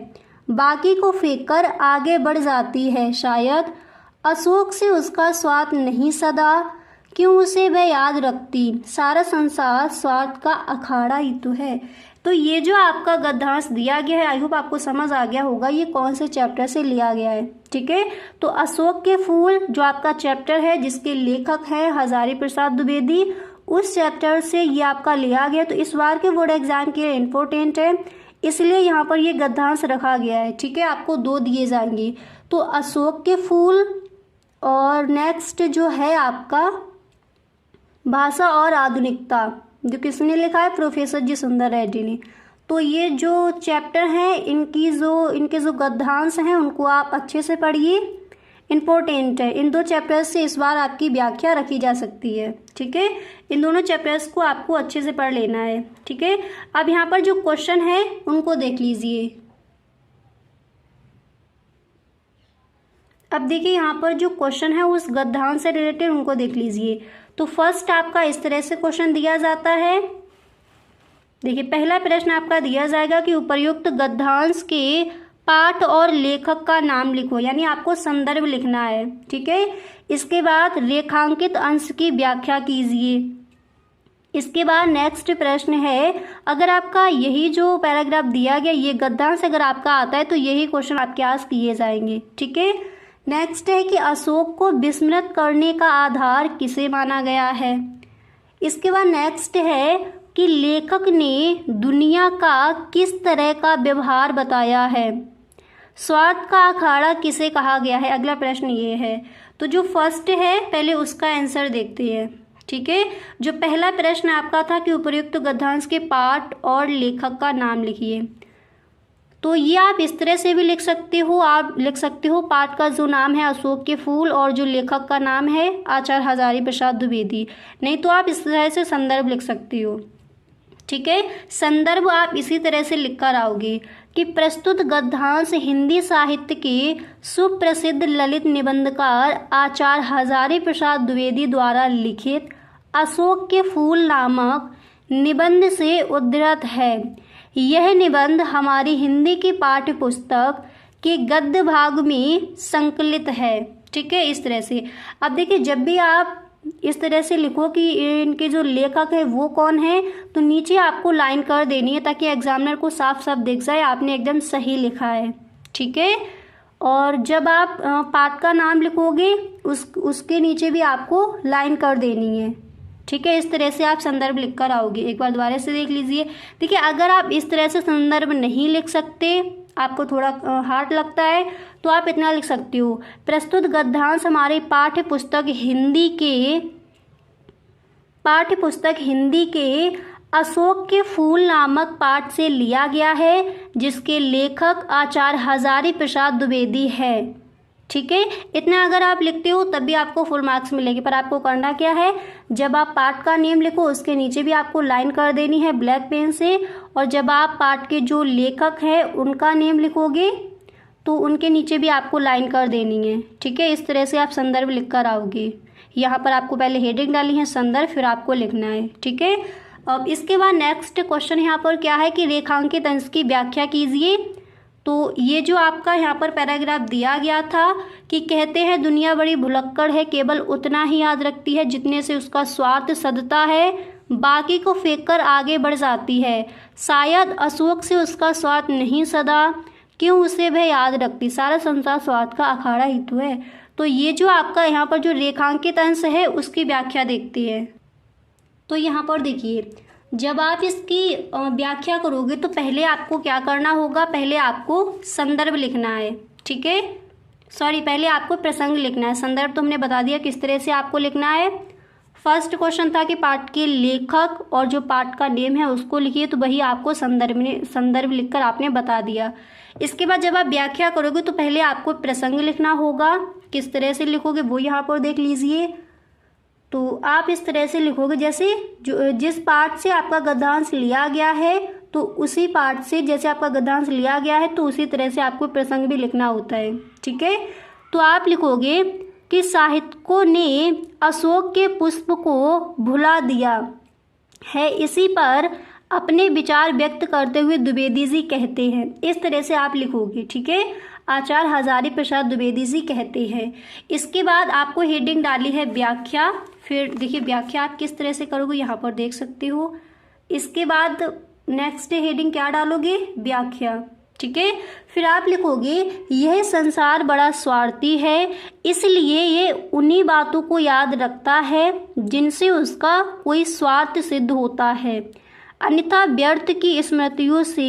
Speaker 1: बाकी को फेंक कर आगे बढ़ जाती है। शायद अशोक से उसका स्वार्थ नहीं सदा, क्यों उसे वह याद रखती, सारा संसार स्वार्थ का अखाड़ा ही तो है। तो ये जो आपका गद्यांश दिया गया है आई होप आपको समझ आ गया होगा ये कौन से चैप्टर से लिया गया है। ठीक है, तो अशोक के फूल जो आपका चैप्टर है जिसके लेखक है हजारी प्रसाद द्विवेदी, उस चैप्टर से ये आपका लिया गया। तो इस बार के बोर्ड एग्जाम के लिए इम्पोर्टेंट है, इसलिए यहाँ पर ये गद्यांश रखा गया है। ठीक है, आपको 2 दिए जाएंगे, तो अशोक के फूल और नेक्स्ट जो है आपका भाषा और आधुनिकता, जो किसने लिखा है? प्रोफेसर जी सुंदर रेड्डी ने। तो ये जो चैप्टर हैं इनके जो गद्यांश हैं उनको आप अच्छे से पढ़िए इम्पोर्टेंट है। इन 2 चैप्टर्स से इस बार आपकी व्याख्या रखी जा सकती है। ठीक है, इन दोनों चैप्टर्स को आपको अच्छे से पढ़ लेना है। ठीक है, अब यहाँ पर जो क्वेश्चन है उनको देख लीजिए। अब देखिए यहाँ पर जो क्वेश्चन है उस गद्यांश से रिलेटेड उनको देख लीजिए। तो फर्स्ट आपका इस तरह से क्वेश्चन दिया जाता है। देखिए पहला प्रश्न आपका दिया जाएगा कि उपर्युक्त गद्यांश के पाठ और लेखक का नाम लिखो, यानी आपको संदर्भ लिखना है। ठीक है, इसके बाद रेखांकित अंश की व्याख्या कीजिए। इसके बाद नेक्स्ट प्रश्न है, अगर आपका यही जो पैराग्राफ दिया गया ये गद्यांश अगर आपका आता है तो यही क्वेश्चन आपके आस किए जाएंगे। ठीक है, नेक्स्ट है कि अशोक को विस्मृत करने का आधार किसे माना गया है। इसके बाद नेक्स्ट है कि लेखक ने दुनिया का किस तरह का व्यवहार बताया है। स्वार्थ का अखाड़ा किसे कहा गया है, अगला प्रश्न ये है। तो जो फर्स्ट है पहले उसका आंसर देखते हैं। ठीक है, जो पहला प्रश्न आपका था कि उपर्युक्त गद्यांश के पाठ और लेखक का नाम लिखिए, तो ये आप इस तरह से भी लिख सकते हो। आप लिख सकते हो पाठ का जो नाम है अशोक के फूल और जो लेखक का नाम है आचार्य हजारी प्रसाद द्विवेदी, नहीं तो आप इस तरह से संदर्भ लिख सकते हो। ठीक है, संदर्भ आप इसी तरह से लिख कर आओगे कि प्रस्तुत गद्यांश हिंदी साहित्य के सुप्रसिद्ध ललित निबंधकार आचार्य हजारी प्रसाद द्विवेदी द्वारा लिखित अशोक के फूल नामक निबंध से उद्धृत है। यह निबंध हमारी हिंदी की पाठ्य पुस्तक के गद्य भाग में संकलित है। ठीक है, इस तरह से। अब देखिए जब भी आप इस तरह से लिखो कि इनके जो लेखक है वो कौन है, तो नीचे आपको लाइन कर देनी है ताकि एग्जामिनर को साफ साफ दिख जाए आपने एकदम सही लिखा है। ठीक है, और जब आप पाठ का नाम लिखोगे उसके नीचे भी आपको लाइन कर देनी है। ठीक है, इस तरह से आप संदर्भ लिख कर आओगे। एक बार दोबारा से देख लीजिए। देखिए अगर आप इस तरह से संदर्भ नहीं लिख सकते, आपको थोड़ा हार्ड लगता है, तो आप इतना लिख सकते हो, प्रस्तुत गद्यांश हमारे पाठ्य पुस्तक हिंदी के अशोक के फूल नामक पाठ से लिया गया है, जिसके लेखक आचार्य हजारी प्रसाद द्विवेदी है। ठीक है, इतना अगर आप लिखते हो तब भी आपको फुल मार्क्स मिलेंगे। पर आपको करना क्या है, जब आप पाठ का नेम लिखो उसके नीचे भी आपको लाइन कर देनी है ब्लैक पेन से, और जब आप पाठ के जो लेखक हैं उनका नेम लिखोगे तो उनके नीचे भी आपको लाइन कर देनी है। ठीक है, इस तरह से आप संदर्भ लिख कर आओगे। यहाँ पर आपको पहले हेडिंग डाली है संदर्भ, फिर आपको लिखना है। ठीक है, अब इसके बाद नेक्स्ट क्वेश्चन यहाँ पर क्या है कि रेखांकित अंश की व्याख्या कीजिए। तो ये जो आपका यहाँ पर पैराग्राफ दिया गया था कि कहते हैं दुनिया बड़ी भुलक्कड़ है, केवल उतना ही याद रखती है जितने से उसका स्वार्थ सदता है, बाकी को फेंक कर आगे बढ़ जाती है। शायद अशोक से उसका स्वार्थ नहीं सदा, क्यों उसे वह याद रखती, सारा संसार स्वार्थ का अखाड़ा ही तो है। तो ये जो आपका यहाँ पर जो रेखांकित अंश है उसकी व्याख्या देखते हैं। तो यहाँ पर देखिए जब आप इसकी व्याख्या करोगे तो पहले आपको क्या करना होगा, पहले आपको संदर्भ लिखना है। ठीक है, पहले आपको प्रसंग लिखना है। संदर्भ तो हमने बता दिया किस तरह से आपको लिखना है। फर्स्ट क्वेश्चन था कि पाठ के लेखक और जो पाठ का नेम है उसको लिखिए, तो वही आपको संदर्भ लिखकर आपने बता दिया। इसके बाद जब आप व्याख्या करोगे तो पहले आपको प्रसंग लिखना होगा। किस तरह से लिखोगे वो यहाँ पर देख लीजिए। तो आप इस तरह से लिखोगे जैसे जिस पाठ से आपका गद्यांश लिया गया है तो उसी पाठ से जैसे आपका गद्यांश लिया गया है तो उसी तरह से आपको प्रसंग भी लिखना होता है। ठीक है, तो आप लिखोगे कि साहित्यकों ने अशोक के पुष्प को भुला दिया है, इसी पर अपने विचार व्यक्त करते हुए द्विवेदी जी कहते हैं। इस तरह से आप लिखोगे। ठीक है, आचार्य हजारी प्रसाद द्विवेदी जी कहते हैं। इसके बाद आपको हेडिंग डाली है व्याख्या। फिर देखिए व्याख्या आप किस तरह से करोगे यहाँ पर देख सकते हो। इसके बाद नेक्स्ट हेडिंग क्या डालोगे, व्याख्या। ठीक है, फिर आप लिखोगे यह संसार बड़ा स्वार्थी है, इसलिए ये उन्हीं बातों को याद रखता है जिनसे उसका कोई स्वार्थ सिद्ध होता है, अन्यथा व्यर्थ की स्मृतियों से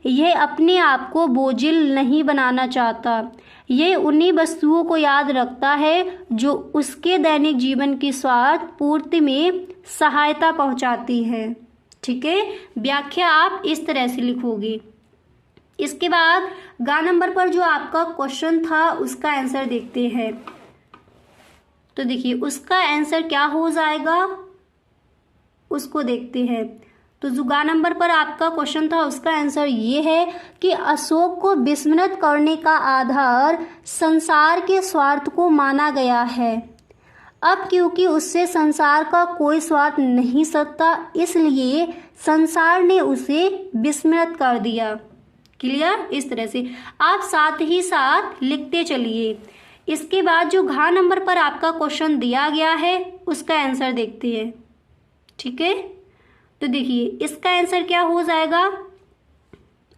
Speaker 1: यह अपने आप को बोझिल नहीं बनाना चाहता। यह उन्हीं वस्तुओं को याद रखता है जो उसके दैनिक जीवन की स्वार्थ पूर्ति में सहायता पहुंचाती है। ठीक है, व्याख्या आप इस तरह से लिखोगे। इसके बाद गा नंबर पर जो आपका क्वेश्चन था उसका आंसर देखते हैं। तो देखिए उसका आंसर क्या हो जाएगा उसको देखते हैं। तो जो गा नंबर पर आपका क्वेश्चन था उसका आंसर ये है कि अशोक को विस्मृत करने का आधार संसार के स्वार्थ को माना गया है। अब क्योंकि उससे संसार का कोई स्वार्थ नहीं सकता, इसलिए संसार ने उसे विस्मृत कर दिया। क्लियर? इस तरह से आप साथ ही साथ लिखते चलिए। इसके बाद जो घ नंबर पर आपका क्वेश्चन दिया गया है उसका आंसर देखते हैं। ठीक है, तो देखिए इसका आंसर क्या हो जाएगा।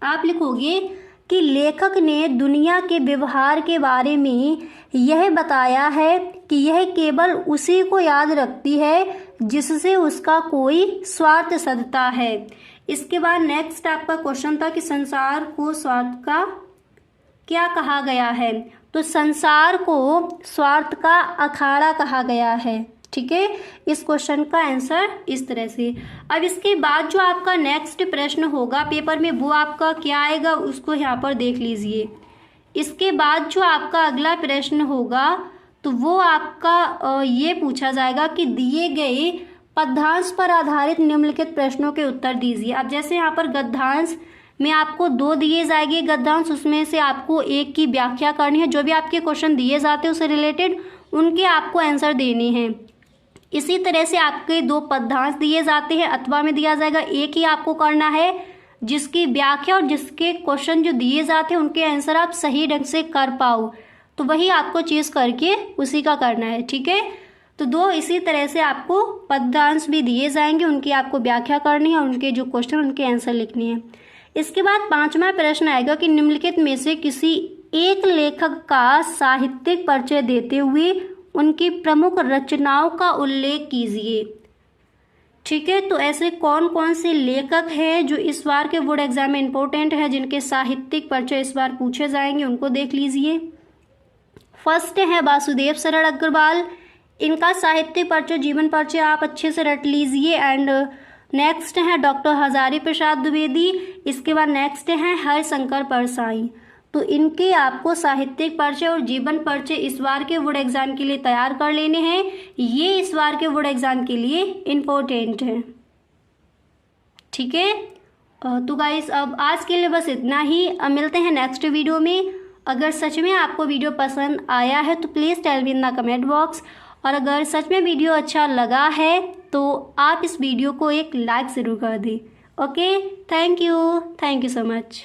Speaker 1: आप लिखोगे कि लेखक ने दुनिया के व्यवहार के बारे में यह बताया है कि यह केवल उसी को याद रखती है जिससे उसका कोई स्वार्थ सधता है। इसके बाद नेक्स्ट आपका क्वेश्चन था कि संसार को स्वार्थ का क्या कहा गया है। तो संसार को स्वार्थ का अखाड़ा कहा गया है। ठीक है, इस क्वेश्चन का आंसर इस तरह से। अब इसके बाद जो आपका नेक्स्ट प्रश्न होगा पेपर में वो आपका क्या आएगा उसको यहाँ पर देख लीजिए। इसके बाद जो आपका अगला प्रश्न होगा तो वो आपका ये पूछा जाएगा कि दिए गए पद्यांश पर आधारित निम्नलिखित प्रश्नों के उत्तर दीजिए। अब जैसे यहाँ पर गद्यांश में आपको 2 दिए जाएंगे गद्यांश, उसमें से आपको एक की व्याख्या करनी है। जो भी आपके क्वेश्चन दिए जाते हैं उससे रिलेटेड उनके आपको आंसर देने हैं। इसी तरह से आपके 2 पद्यांश दिए जाते हैं, अथवा में दिया जाएगा, एक ही आपको करना है जिसकी व्याख्या और जिसके क्वेश्चन जो दिए जाते हैं उनके आंसर आप सही ढंग से कर पाओ, तो वही आपको चीज करके उसी का करना है। ठीक है, तो 2 इसी तरह से आपको पद्यांश भी दिए जाएंगे, उनकी आपको व्याख्या करनी है और उनके जो क्वेश्चन उनके आंसर लिखने हैं। इसके बाद 5वां प्रश्न आएगा कि निम्नलिखित में से किसी एक लेखक का साहित्यिक परिचय देते हुए उनकी प्रमुख रचनाओं का उल्लेख कीजिए। ठीक है, तो ऐसे कौन कौन से लेखक हैं जो इस बार के बोर्ड एग्जाम में इंपॉर्टेंट है, जिनके साहित्यिक परिचय इस बार पूछे जाएंगे, उनको देख लीजिए। फर्स्ट है वासुदेव शरण अग्रवाल, इनका साहित्यिक परिचय जीवन परिचय आप अच्छे से रट लीजिए। एंड नेक्स्ट है डॉक्टर हजारी प्रसाद द्विवेदी। इसके बाद नेक्स्ट है हरिशंकर परसाई। तो इनके आपको साहित्यिक परिचय और जीवन परिचय इस बार के बोर्ड एग्जाम के लिए तैयार कर लेने हैं, ये इस बार के बोर्ड एग्जाम के लिए इम्पोर्टेंट है। ठीक है, तो गाइस अब आज के लिए बस इतना ही। अब मिलते हैं नेक्स्ट वीडियो में। अगर सच में आपको वीडियो पसंद आया है तो please tell me in the comment box, और अगर सच में वीडियो अच्छा लगा है तो आप इस वीडियो को एक लाइक ज़रूर कर दें। Okay, thank you so much.